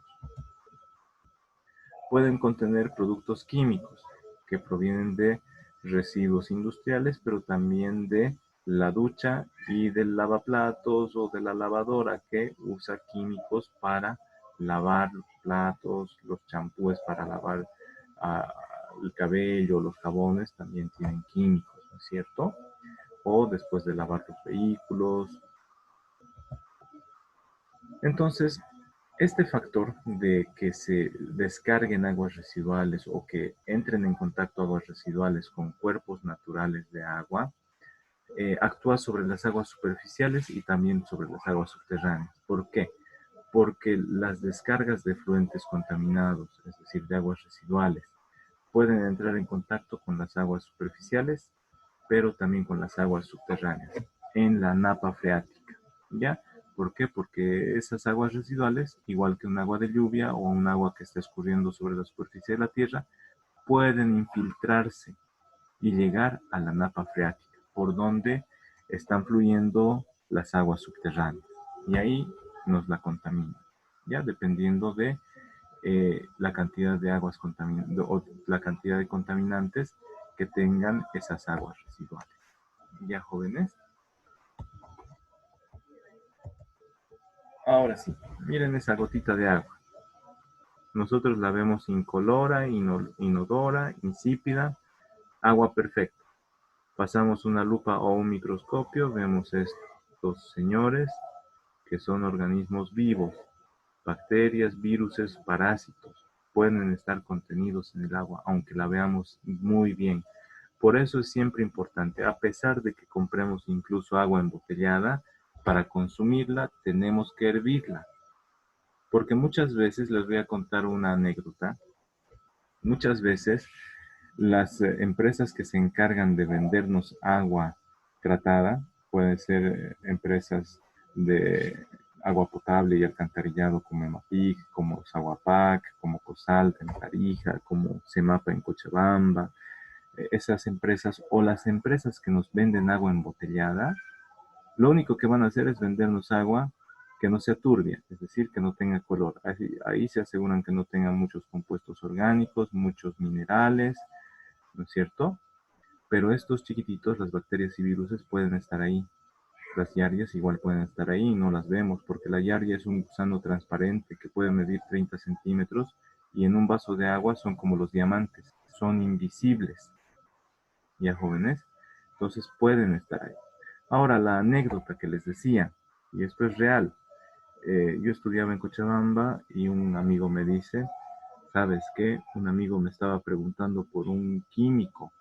Pueden contener productos químicos que provienen de residuos industriales, pero también de la ducha y del lavaplatos o de la lavadora que usa químicos para lavar los platos, los champúes para lavar ah, el cabello, los jabones también tienen químicos, ¿no es cierto? O después de lavar los vehículos. Entonces, este factor de que se descarguen aguas residuales o que entren en contacto aguas residuales con cuerpos naturales de agua, actúa sobre las aguas superficiales y también sobre las aguas subterráneas. ¿Por qué? Porque las descargas de efluentes contaminados, es decir, de aguas residuales, pueden entrar en contacto con las aguas superficiales, pero también con las aguas subterráneas, en la napa freática, ¿ya? ¿Por qué? Porque esas aguas residuales, igual que un agua de lluvia o un agua que está escurriendo sobre la superficie de la Tierra, pueden infiltrarse y llegar a la napa freática, por donde están fluyendo las aguas subterráneas. Y ahí nos la contaminan, ¿ya? Dependiendo de la cantidad de aguas contaminantes o la cantidad de contaminantes que tengan esas aguas residuales. ¿Ya, jóvenes? Ahora sí, miren esa gotita de agua. Nosotros la vemos incolora, inodora, insípida, agua perfecta. Pasamos una lupa o un microscopio, vemos estos señores que son organismos vivos, bacterias, viruses, parásitos. Pueden estar contenidos en el agua, aunque la veamos muy bien. Por eso es siempre importante, a pesar de que compremos incluso agua embotellada, para consumirla tenemos que hervirla. Porque muchas veces, les voy a contar una anécdota, muchas veces las empresas que se encargan de vendernos agua tratada, pueden ser empresas de agua potable y alcantarillado como Emapic, como Saguapac, como Cosalta en Tarija, como Semapa en Cochabamba, esas empresas o las empresas que nos venden agua embotellada, lo único que van a hacer es vendernos agua que no sea turbia, es decir, que no tenga color. Ahí se aseguran que no tenga muchos compuestos orgánicos, muchos minerales, ¿no es cierto? Pero estos chiquititos, las bacterias y viruses, pueden estar ahí. Las yarias igual pueden estar ahí y no las vemos, porque la yaria es un gusano transparente que puede medir 30 centímetros y en un vaso de agua son como los diamantes, son invisibles. ¿Ya, jóvenes? Entonces pueden estar ahí. Ahora, la anécdota que les decía, y esto es real. Yo estudiaba en Cochabamba y un amigo me dice, ¿sabes qué? Un amigo me estaba preguntando por un químico.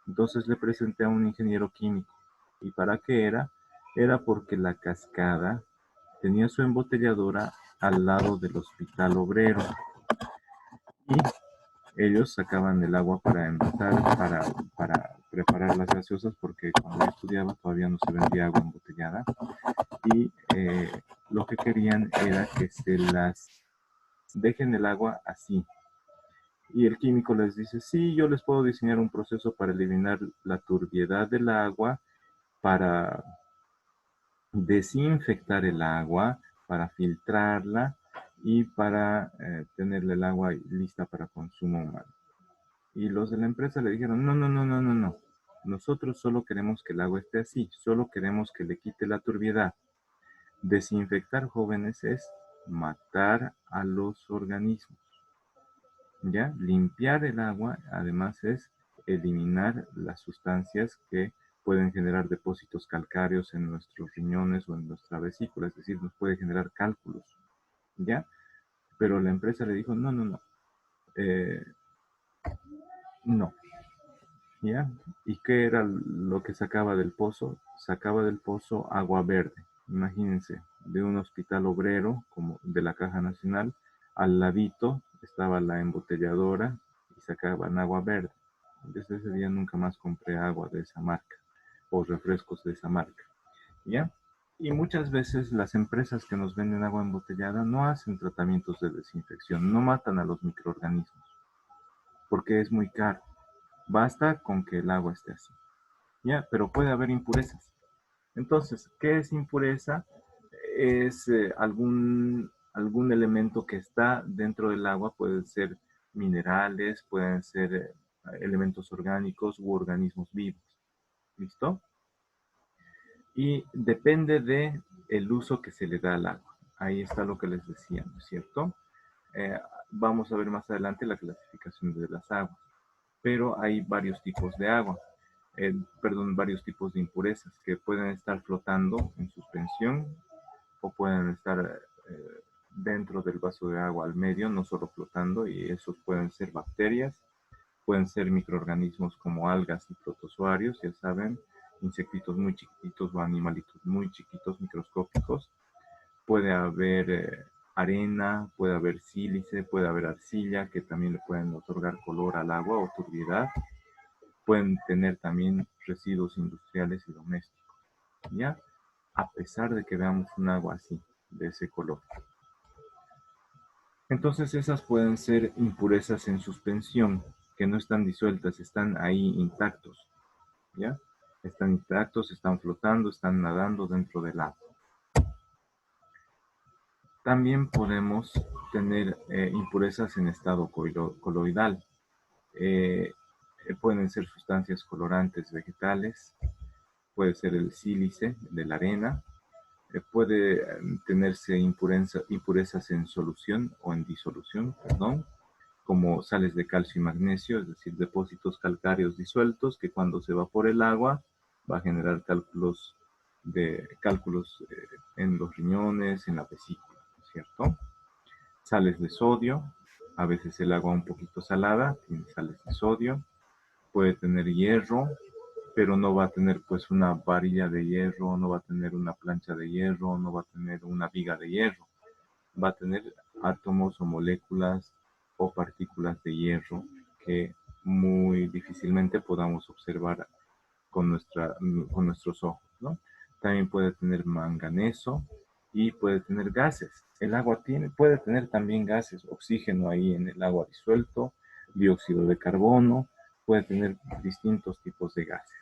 Entonces le presenté a un ingeniero químico. ¿Y para qué era? Era porque la cascada tenía su embotelladora al lado del Hospital Obrero. Y ellos sacaban el agua para envasar, para preparar las gaseosas, porque cuando yo estudiaba todavía no se vendía agua embotellada. Y lo que querían era que se las dejen el agua así. Y el químico les dice, sí, yo les puedo diseñar un proceso para eliminar la turbiedad del agua, para desinfectar el agua, para filtrarla y para tenerle el agua lista para consumo humano. Y los de la empresa le dijeron, no, no, no, no, no, no. Nosotros solo queremos que el agua esté así, solo queremos que le quite la turbiedad. Desinfectar, jóvenes, es matar a los organismos. ¿Ya? Limpiar el agua, además, es eliminar las sustancias que pueden generar depósitos calcáreos en nuestros riñones o en nuestra vesícula, es decir, nos puede generar cálculos, ¿ya? Pero la empresa le dijo, no, no, no, no, ¿ya? ¿Y qué era lo que sacaba del pozo? Sacaba del pozo agua verde, imagínense, de un hospital obrero, como de la Caja Nacional, al ladito estaba la embotelladora y sacaban agua verde. Desde ese día nunca más compré agua de esa marca o refrescos de esa marca, ¿ya? Y muchas veces las empresas que nos venden agua embotellada no hacen tratamientos de desinfección, no matan a los microorganismos, porque es muy caro. Basta con que el agua esté así, ¿ya? Pero puede haber impurezas. Entonces, ¿qué es impureza? Es algún elemento que está dentro del agua, pueden ser minerales, pueden ser elementos orgánicos u organismos vivos. ¿Listo? Y depende de el uso que se le da al agua. ahí está lo que les decía, ¿no es cierto? Vamos a ver más adelante la clasificación de las aguas, pero hay varios tipos de agua, varios tipos de impurezas que pueden estar flotando en suspensión o pueden estar dentro del vaso de agua al medio, no solo flotando, y esos pueden ser bacterias, pueden ser microorganismos como algas y protozoarios, ya saben, insectitos muy chiquititos o animalitos muy chiquitos, microscópicos. Puede haber arena, puede haber sílice, puede haber arcilla, que también le pueden otorgar color al agua o turbiedad. Pueden tener también residuos industriales y domésticos, ¿ya? A pesar de que veamos un agua así, de ese color. Entonces esas pueden ser impurezas en suspensión, que no están disueltas, están ahí intactos, ¿ya? Están intactos, están flotando, están nadando dentro del agua. También podemos tener impurezas en estado coloidal. Pueden ser sustancias colorantes vegetales, puede ser el sílice de la arena, puede tenerse impurezas en solución o en disolución, perdón, como sales de calcio y magnesio, es decir, depósitos calcáreos disueltos que cuando se evapore el agua va a generar cálculos en los riñones, en la vesícula, ¿cierto? Sales de sodio, a veces el agua un poquito salada, tiene sales de sodio, puede tener hierro, pero no va a tener pues una varilla de hierro, no va a tener una plancha de hierro, no va a tener una viga de hierro, va a tener átomos o moléculas o partículas de hierro que muy difícilmente podamos observar con nuestros ojos, ¿no? También puede tener manganeso y puede tener gases. El agua puede tener también gases, oxígeno ahí en el agua disuelto, dióxido de carbono, puede tener distintos tipos de gases,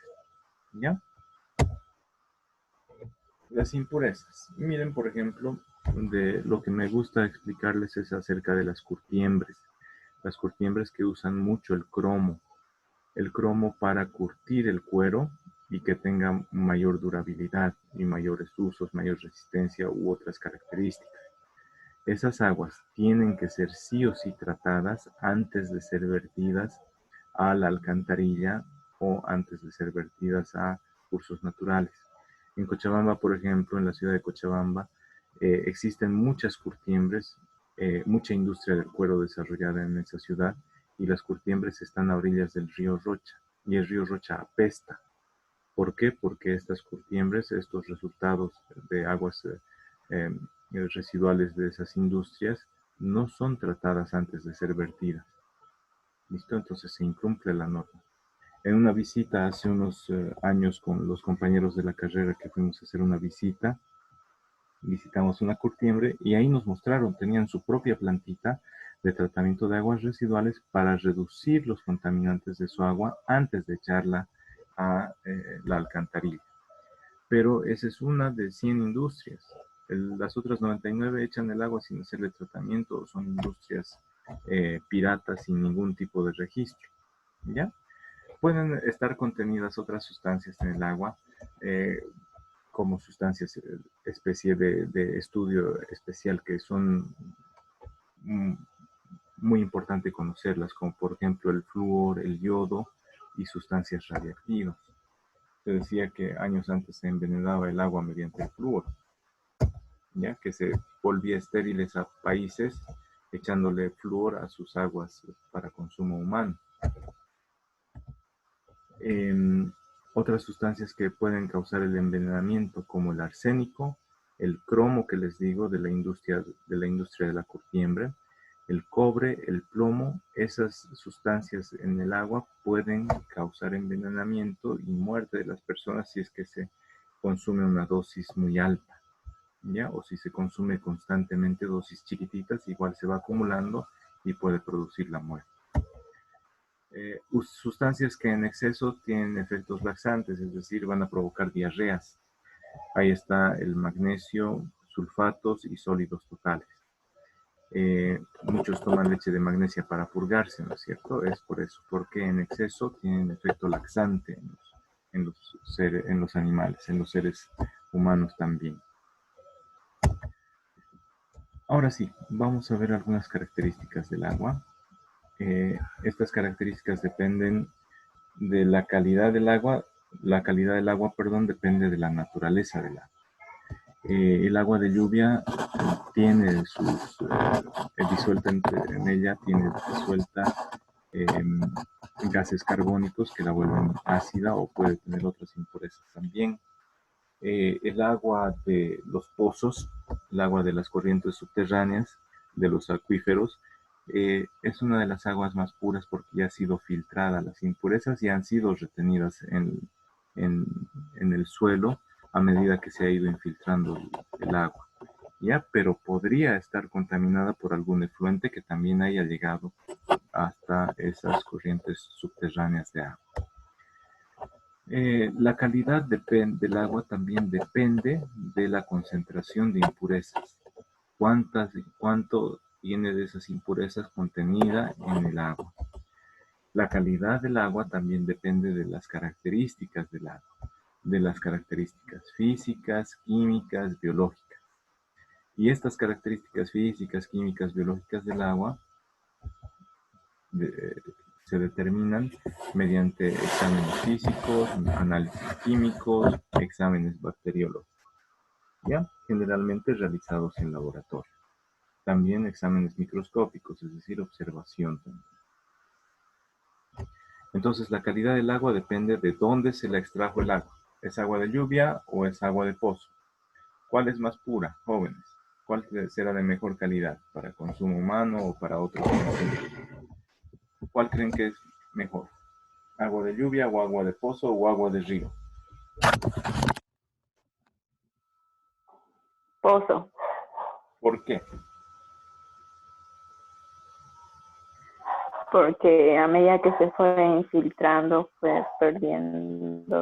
¿ya? Las impurezas. Miren, por ejemplo, de lo que me gusta explicarles es acerca de las curtiembres. Las curtiembres que usan mucho el cromo para curtir el cuero y que tenga mayor durabilidad y mayores usos, mayor resistencia u otras características. Esas aguas tienen que ser sí o sí tratadas antes de ser vertidas a la alcantarilla o antes de ser vertidas a cursos naturales. En Cochabamba, por ejemplo, en la ciudad de Cochabamba, existen muchas curtiembres, mucha industria del cuero desarrollada en esa ciudad, y las curtiembres están a orillas del río Rocha, y el río Rocha apesta. ¿Por qué? Porque estas curtiembres, estos resultados de aguas residuales de esas industrias, no son tratadas antes de ser vertidas. ¿Listo? Entonces se incumple la norma. En una visita hace unos años con los compañeros de la carrera que fuimos a hacer una visita, visitamos una curtiembre y ahí nos mostraron, tenían su propia plantita de tratamiento de aguas residuales para reducir los contaminantes de su agua antes de echarla a la alcantarilla. Pero esa es una de 100 industrias. Las otras 99 echan el agua sin hacerle tratamiento, son industrias piratas sin ningún tipo de registro, ¿ya? Pueden estar contenidas otras sustancias en el agua, como sustancias, especie de estudio especial que son muy importante conocerlas, como por ejemplo el flúor, el yodo y sustancias radiactivas. Se decía que años antes se envenenaba el agua mediante el flúor, ya que se volvía estériles a países echándole flúor a sus aguas para consumo humano. Otras sustancias que pueden causar el envenenamiento, como el arsénico, el cromo que les digo de la industria de la curtiembre, el cobre, el plomo, esas sustancias en el agua pueden causar envenenamiento y muerte de las personas si es que se consume una dosis muy alta, ¿ya? O si se consume constantemente dosis chiquititas, igual se va acumulando y puede producir la muerte. Sustancias que en exceso tienen efectos laxantes, es decir, van a provocar diarreas. Ahí está el magnesio, sulfatos y sólidos totales. Muchos toman leche de magnesia para purgarse, ¿no es cierto? Es por eso, porque en exceso tienen efecto laxante en los animales, en los seres humanos también. Ahora sí, vamos a ver algunas características del agua. Estas características dependen de la calidad del agua. La calidad del agua, perdón, depende de la naturaleza del agua. El agua de lluvia tiene disuelta en ella, tiene disuelta gases carbónicos que la vuelven ácida o puede tener otras impurezas también. El agua de los pozos, el agua de las corrientes subterráneas, de los acuíferos, es una de las aguas más puras porque ya ha sido filtrada. Las impurezas ya han sido retenidas en el suelo a medida que se ha ido infiltrando el agua. ¿Ya? Pero podría estar contaminada por algún efluente que también haya llegado hasta esas corrientes subterráneas de agua. La calidad del agua también depende de la concentración de impurezas. ¿Cuánto tiene de esas impurezas contenida en el agua? La calidad del agua también depende de las características del agua, de las características físicas, químicas, biológicas. Y estas características físicas, químicas, biológicas del agua se determinan mediante exámenes físicos, análisis químicos, exámenes bacteriológicos, ¿ya? Generalmente realizados en laboratorio. También exámenes microscópicos, es decir, observación también. Entonces, la calidad del agua depende de dónde se la extrajo el agua. ¿Es agua de lluvia o es agua de pozo? ¿Cuál es más pura, jóvenes? ¿Cuál será de mejor calidad para consumo humano o para otros consumos? ¿Cuál creen que es mejor? ¿Agua de lluvia o agua de pozo o agua de río? Pozo, ¿Por qué? porque a medida que se fue infiltrando, fue perdiendo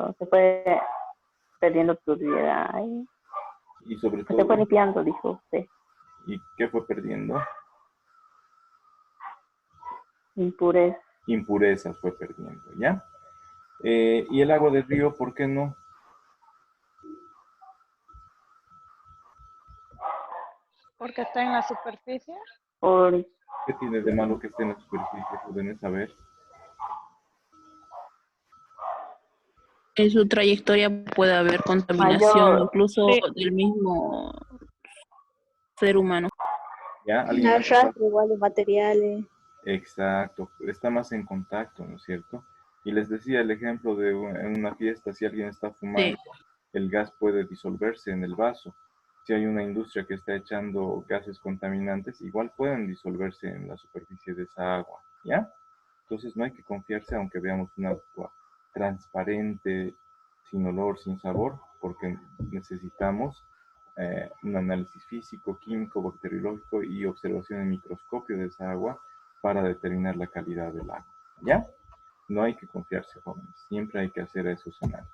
turbiedad Y sobre se fue todo, limpiando, dijo usted, ¿y qué fue perdiendo? impureza. Impurezas fue perdiendo, ¿ya? Y el agua del río, ¿por qué no? Porque está en la superficie. Por, ¿Qué tiene de malo que esté en la superficie? ¿Pueden saber? En su trayectoria puede haber contaminación, mayor, incluso Sí. del mismo ser humano. ¿Ya? ¿Alguien Un más sabe? arrastre igual de materiales. Exacto, está más en contacto, ¿no es cierto? Y les decía el ejemplo de en una fiesta, si alguien está fumando, Sí. el gas puede disolverse en el vaso. Si hay una industria que está echando gases contaminantes, igual pueden disolverse en la superficie de esa agua, ¿ya? Entonces no hay que confiarse aunque veamos un agua transparente, sin olor, sin sabor, porque necesitamos un análisis físico, químico, bacteriológico y observación en microscopio de esa agua para determinar la calidad del agua, ¿ya? No hay que confiarse, jóvenes, siempre hay que hacer esos análisis.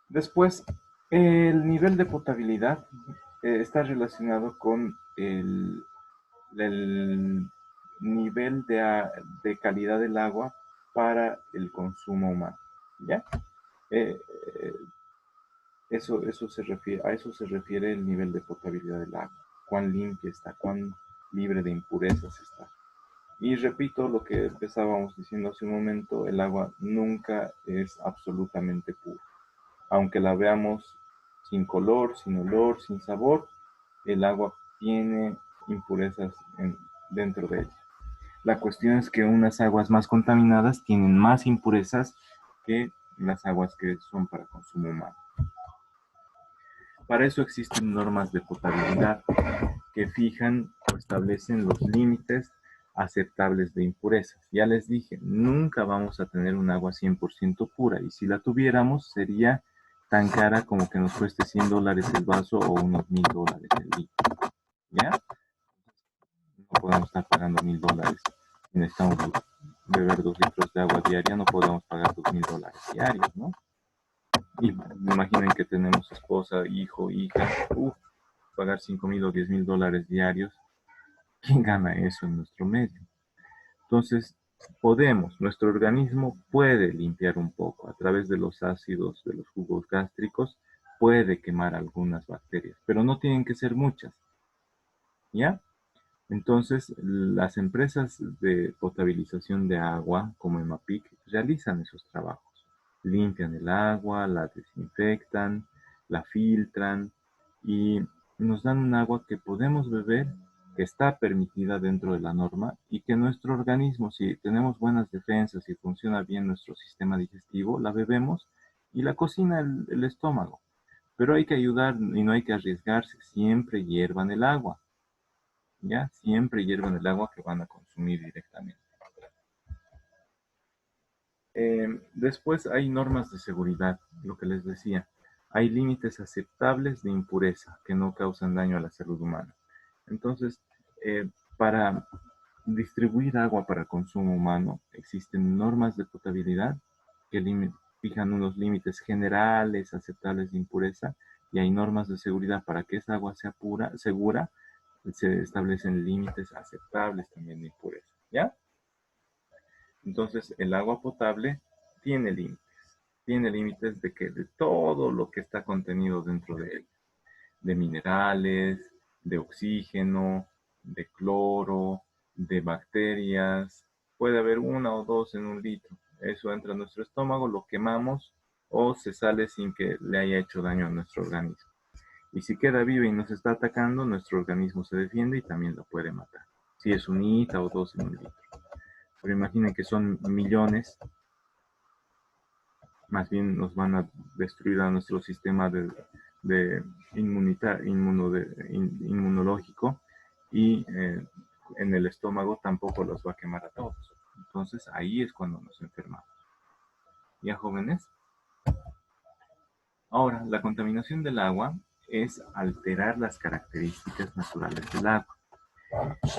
Después, el nivel de potabilidad está relacionado con el nivel de calidad del agua para el consumo humano, ¿ya? Eh, eh, a eso se refiere el nivel de potabilidad del agua, cuán limpia está, cuán libre de impurezas está. Y repito lo que empezábamos diciendo hace un momento, el agua nunca es absolutamente pura. Aunque la veamos sin color, sin olor, sin sabor, el agua tiene impurezas dentro de ella. La cuestión es que unas aguas más contaminadas tienen más impurezas que las aguas que son para consumo humano. Para eso existen normas de potabilidad que fijan o establecen los límites aceptables de impurezas. Ya les dije, nunca vamos a tener un agua 100% pura y si la tuviéramos sería tan cara como que nos cueste $100 el vaso o unos $1000 el litro. ¿Ya? No podemos estar pagando $1000. Si necesitamos beber 2 litros de agua diaria, no podemos pagar $2000 diarios, ¿no? Y imaginen que tenemos esposa, hijo, hija, pagar $5000 o $10000 diarios. ¿Quién gana eso en nuestro medio? Entonces, nuestro organismo puede limpiar un poco a través de los ácidos de los jugos gástricos, puede quemar algunas bacterias, pero no tienen que ser muchas. ¿ya? Entonces, las empresas de potabilización de agua, como EMAPIC, realizan esos trabajos. Limpian el agua, la desinfectan, la filtran y nos dan un agua que podemos beber, que está permitida dentro de la norma y que nuestro organismo, si tenemos buenas defensas y funciona bien nuestro sistema digestivo, la bebemos y la cocina el estómago. Pero hay que ayudar y no hay que arriesgarse. Siempre hiervan el agua. ¿Ya? Siempre hiervan el agua que van a consumir directamente. Después hay normas de seguridad, lo que les decía. Hay límites aceptables de impureza que no causan daño a la salud humana. Entonces, para distribuir agua para consumo humano, existen normas de potabilidad que fijan unos límites generales aceptables de impureza y hay normas de seguridad para que esa agua sea pura, segura. Se establecen límites aceptables también de impureza, ¿ya? Entonces, el agua potable tiene límites de todo lo que está contenido dentro de él, de minerales, de oxígeno, de cloro, de bacterias. Puede haber una o dos en un litro. Eso entra a nuestro estómago, lo quemamos o se sale sin que le haya hecho daño a nuestro organismo. Y si queda viva y nos está atacando, nuestro organismo se defiende y también lo puede matar. Si es unita o dos en un litro. Pero imaginen que son millones, más bien nos van a destruir a nuestro sistema inmunológico y en el estómago tampoco los va a quemar a todos. Entonces ahí es cuando nos enfermamos. ¿Ya, jóvenes? Ahora, la contaminación del agua es alterar las características naturales del agua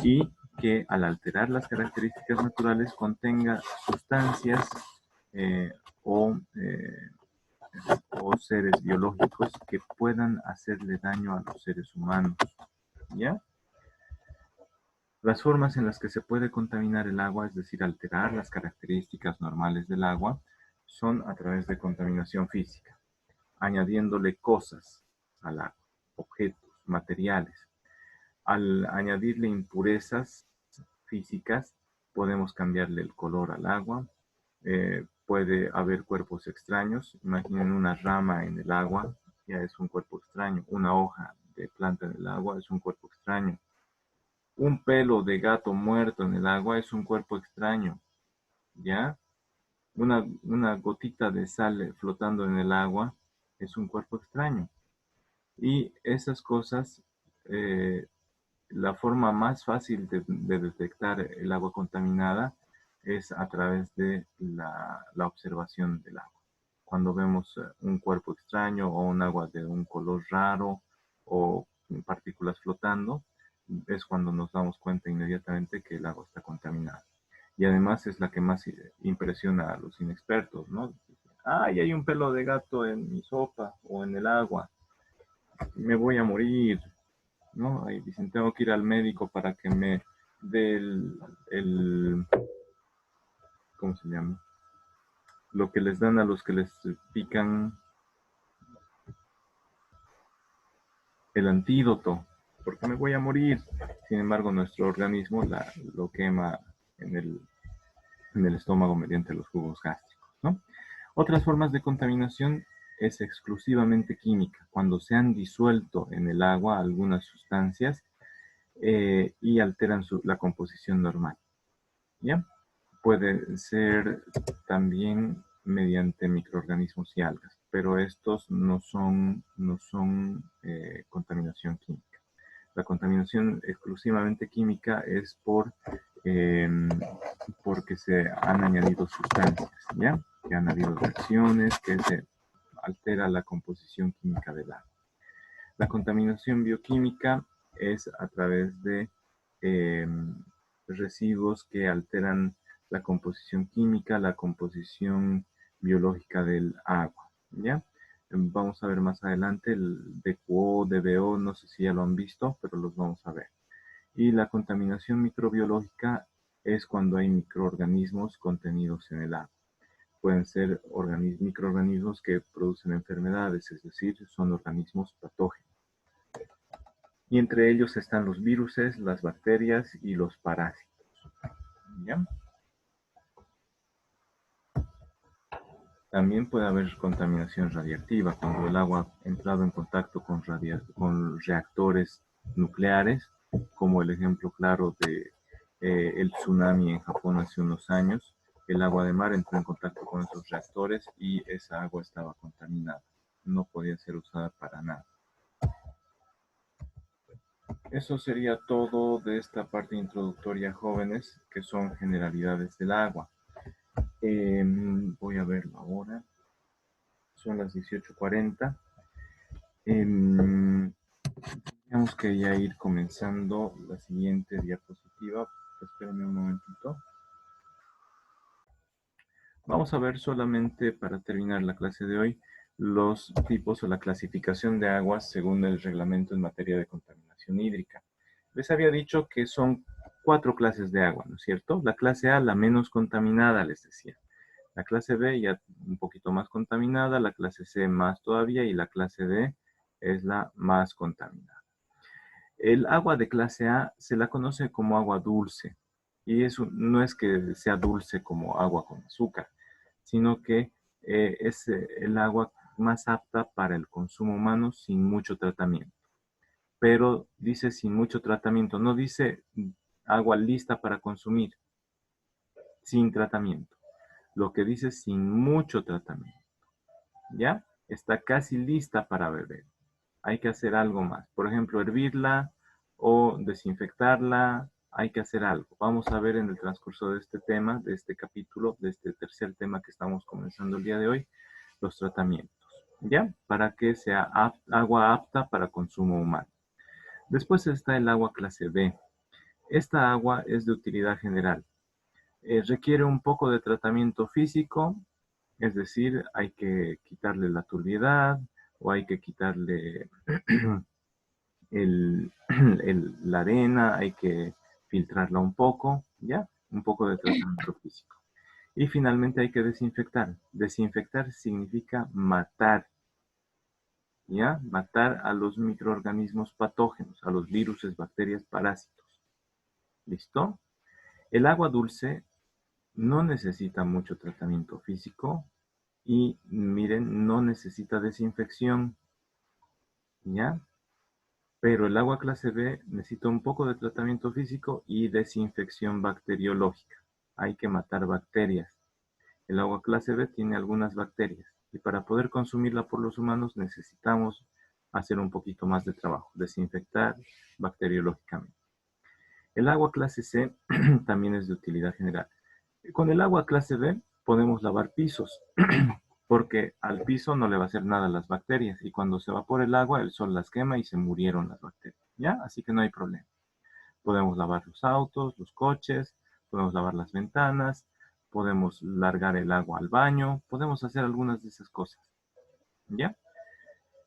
y que al alterar las características naturales contenga sustancias o seres biológicos que puedan hacerle daño a los seres humanos, ¿ya? Las formas en las que se puede contaminar el agua, es decir, alterar las características normales del agua, son a través de contaminación física, añadiéndole cosas al agua, objetos, materiales. Al añadirle impurezas físicas, podemos cambiarle el color al agua. Puede haber cuerpos extraños. Imaginen una rama en el agua, ya es un cuerpo extraño. Una hoja de planta en el agua es un cuerpo extraño. Un pelo de gato muerto en el agua es un cuerpo extraño, ¿ya? Una gotita de sal flotando en el agua es un cuerpo extraño. Y esas cosas, la forma más fácil de detectar el agua contaminada es a través de la observación del agua. Cuando vemos un cuerpo extraño o un agua de un color raro o partículas flotando, es cuando nos damos cuenta inmediatamente que el agua está contaminada. Y además es la que más impresiona a los inexpertos, ¿no? ¡Ay, hay un pelo de gato en mi sopa o en el agua! Me voy a morir, ¿no? Ahí dicen, tengo que ir al médico para que me dé ¿cómo se llama? Lo que les dan a los que les pican, el antídoto, porque me voy a morir. Sin embargo, nuestro organismo lo quema en el estómago mediante los jugos gástricos, ¿no? Otras formas de contaminación es exclusivamente química, cuando se han disuelto en el agua algunas sustancias y alteran la composición normal, ¿ya? Puede ser también mediante microorganismos y algas, pero estos no son contaminación química. La contaminación exclusivamente química es porque se han añadido sustancias, ¿ya? Que han habido reacciones, que se altera la composición química del agua. La contaminación bioquímica es a través de residuos que alteran la composición química, la composición biológica del agua, ¿ya? Vamos a ver más adelante el DQO, DBO, no sé si ya lo han visto, pero los vamos a ver. Y la contaminación microbiológica es cuando hay microorganismos contenidos en el agua. Pueden ser microorganismos que producen enfermedades, es decir, son organismos patógenos. Y entre ellos están los viruses, las bacterias y los parásitos. ¿Ya? También puede haber contaminación radiactiva cuando el agua ha entrado en contacto con reactores nucleares, como el ejemplo claro de el tsunami en Japón hace unos años. El agua de mar entró en contacto con esos reactores y esa agua estaba contaminada. No podía ser usada para nada. Eso sería todo de esta parte introductoria, jóvenes, que son generalidades del agua. Voy a verlo ahora. Son las 18:40. Tenemos que ya ir comenzando la siguiente diapositiva. Espérenme un momentito. Vamos a ver solamente, para terminar la clase de hoy, los tipos o la clasificación de aguas según el reglamento en materia de contaminación hídrica. Les había dicho que son 4 clases de agua, ¿no es cierto? La clase A, la menos contaminada, les decía. La clase B ya un poquito más contaminada, la clase C más todavía y la clase D es la más contaminada. El agua de clase A se la conoce como agua dulce y eso no es que sea dulce como agua con azúcar, sino que es el agua más apta para el consumo humano sin mucho tratamiento. Pero dice sin mucho tratamiento, no dice agua lista para consumir, sin tratamiento. Lo que dice sin mucho tratamiento. ¿Ya? Está casi lista para beber. Hay que hacer algo más. Por ejemplo, hervirla o desinfectarla. Hay que hacer algo. Vamos a ver en el transcurso de este tema, de este capítulo, de este tercer tema que estamos comenzando el día de hoy, los tratamientos. ¿Ya? Para que sea agua apta para consumo humano. Después está el agua clase B. Esta agua es de utilidad general. Requiere un poco de tratamiento físico, es decir, hay que quitarle la turbiedad o hay que quitarle la arena, hay que filtrarla un poco, ¿ya? Un poco de tratamiento físico. Y finalmente hay que desinfectar. Desinfectar significa matar, ¿ya? Matar a los microorganismos patógenos, a los virus, bacterias, parásitos. ¿Listo? El agua dulce no necesita mucho tratamiento físico y miren, no necesita desinfección, ¿ya? Pero el agua clase B necesita un poco de tratamiento físico y desinfección bacteriológica. Hay que matar bacterias. El agua clase B tiene algunas bacterias y para poder consumirla por los humanos necesitamos hacer un poquito más de trabajo, desinfectar bacteriológicamente. El agua clase C también es de utilidad general. Con el agua clase B podemos lavar pisos, porque al piso no le va a hacer nada a las bacterias, y cuando se evapora el agua, el sol las quema y se murieron las bacterias, ¿ya? Así que no hay problema. Podemos lavar los autos, los coches, podemos lavar las ventanas, podemos largar el agua al baño, podemos hacer algunas de esas cosas, ¿ya?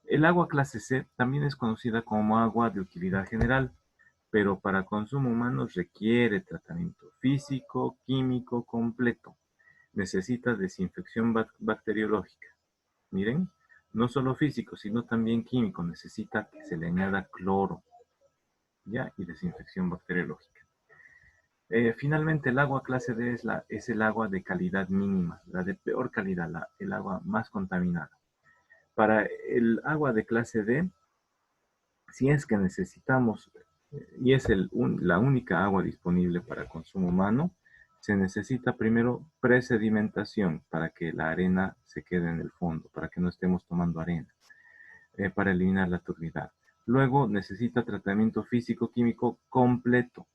El agua clase C también es conocida como agua de utilidad general, pero para consumo humano requiere tratamiento físico, químico completo. Necesita desinfección bacteriológica. Miren, no solo físico, sino también químico. Necesita que se le añada cloro, ¿ya? Y desinfección bacteriológica. Finalmente, el agua clase D es el agua de calidad mínima, la de peor calidad, el agua más contaminada. Para el agua de clase D, si es que necesitamos, y es la única agua disponible para consumo humano, se necesita primero presedimentación para que la arena se quede en el fondo, para que no estemos tomando arena, para eliminar la turbidez. Luego necesita tratamiento físico-químico completo.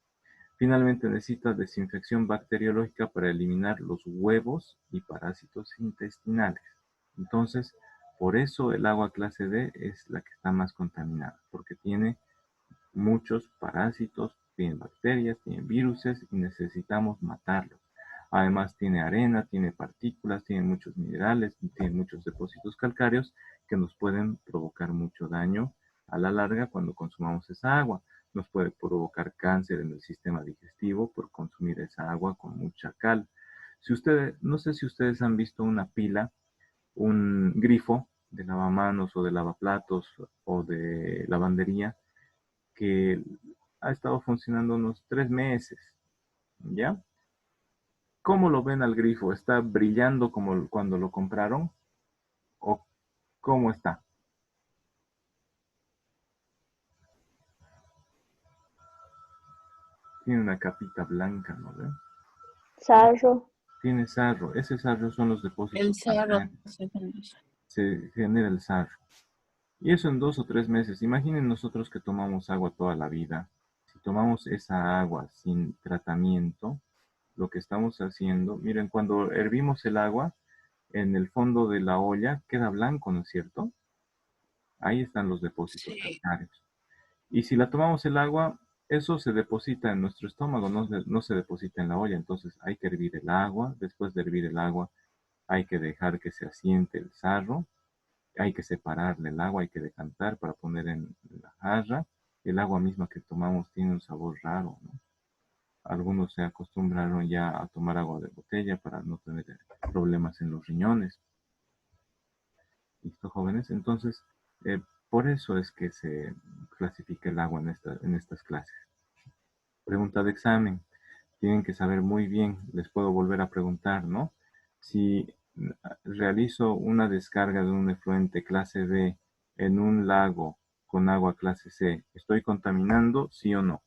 Finalmente necesita desinfección bacteriológica para eliminar los huevos y parásitos intestinales. Entonces, por eso el agua clase D es la que está más contaminada, porque tiene muchos parásitos, tiene bacterias, tiene virus y necesitamos matarlos. Además tiene arena, tiene partículas, tiene muchos minerales, tiene muchos depósitos calcáreos que nos pueden provocar mucho daño a la larga cuando consumamos esa agua. Nos puede provocar cáncer en el sistema digestivo por consumir esa agua con mucha cal. No sé si ustedes han visto una pila, un grifo de lavamanos o de lavaplatos o de lavandería que ha estado funcionando unos 3 meses, ¿ya? ¿Cómo lo ven al grifo? ¿Está brillando como cuando lo compraron? ¿O cómo está? Tiene una capita blanca, ¿no ven? Sarro. Tiene sarro. Ese sarro son los El depósitos cerro calcáreos. se conoce. Se genera el sarro. Y eso en 2 o 3 meses. Imaginen nosotros que tomamos agua toda la vida. Si tomamos esa agua sin tratamiento, lo que estamos haciendo, miren, cuando hervimos el agua, en el fondo de la olla queda blanco, ¿no es cierto? Ahí están los depósitos Sí. calcáreos. Y si la tomamos el agua, eso se deposita en nuestro estómago, no se deposita en la olla. Entonces hay que hervir el agua. Después de hervir el agua, hay que dejar que se asiente el sarro. Hay que separarle el agua, hay que decantar para poner en la jarra. El agua misma que tomamos tiene un sabor raro, ¿no? Algunos se acostumbraron ya a tomar agua de botella para no tener problemas en los riñones. ¿Listo, jóvenes? Entonces, por eso es que se clasifica el agua en estas clases. Pregunta de examen. Tienen que saber muy bien, les puedo volver a preguntar, ¿no? Si realizo una descarga de un efluente clase B en un lago con agua clase C, ¿estoy contaminando, sí o no?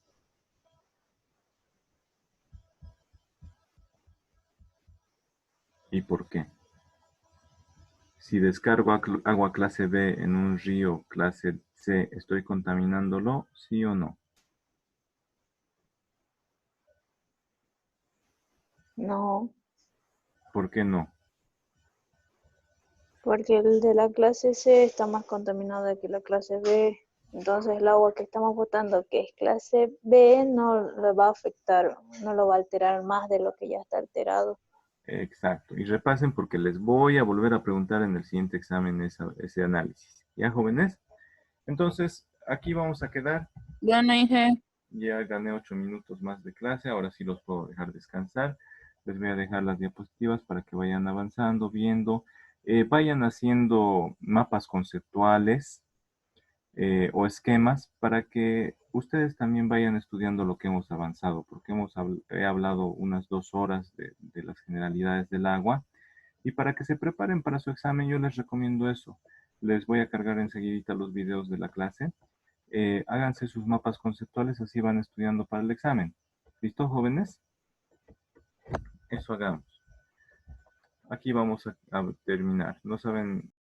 ¿Y por qué? Si descargo agua clase B en un río clase C, ¿estoy contaminándolo, sí o no? No, ¿Por qué no? porque el de la clase C está más contaminado que la clase B. Entonces el agua que estamos botando, que es clase B, no le va a afectar, no lo va a alterar más de lo que ya está alterado. Exacto. Y repasen porque les voy a volver a preguntar en el siguiente examen ese análisis. ¿Ya, jóvenes? Entonces, aquí vamos a quedar. Bueno, Inge, Ya gané 8 minutos más de clase. Ahora sí los puedo dejar descansar. Les voy a dejar las diapositivas para que vayan avanzando, viendo. Vayan haciendo mapas conceptuales o esquemas para que ustedes también vayan estudiando lo que hemos avanzado, porque he hablado unas 2 horas de las generalidades del agua, y para que se preparen para su examen yo les recomiendo eso. Les voy a cargar enseguida los videos de la clase. Háganse sus mapas conceptuales, así van estudiando para el examen. ¿Listo, jóvenes? Eso hagamos. Aquí vamos a terminar. No saben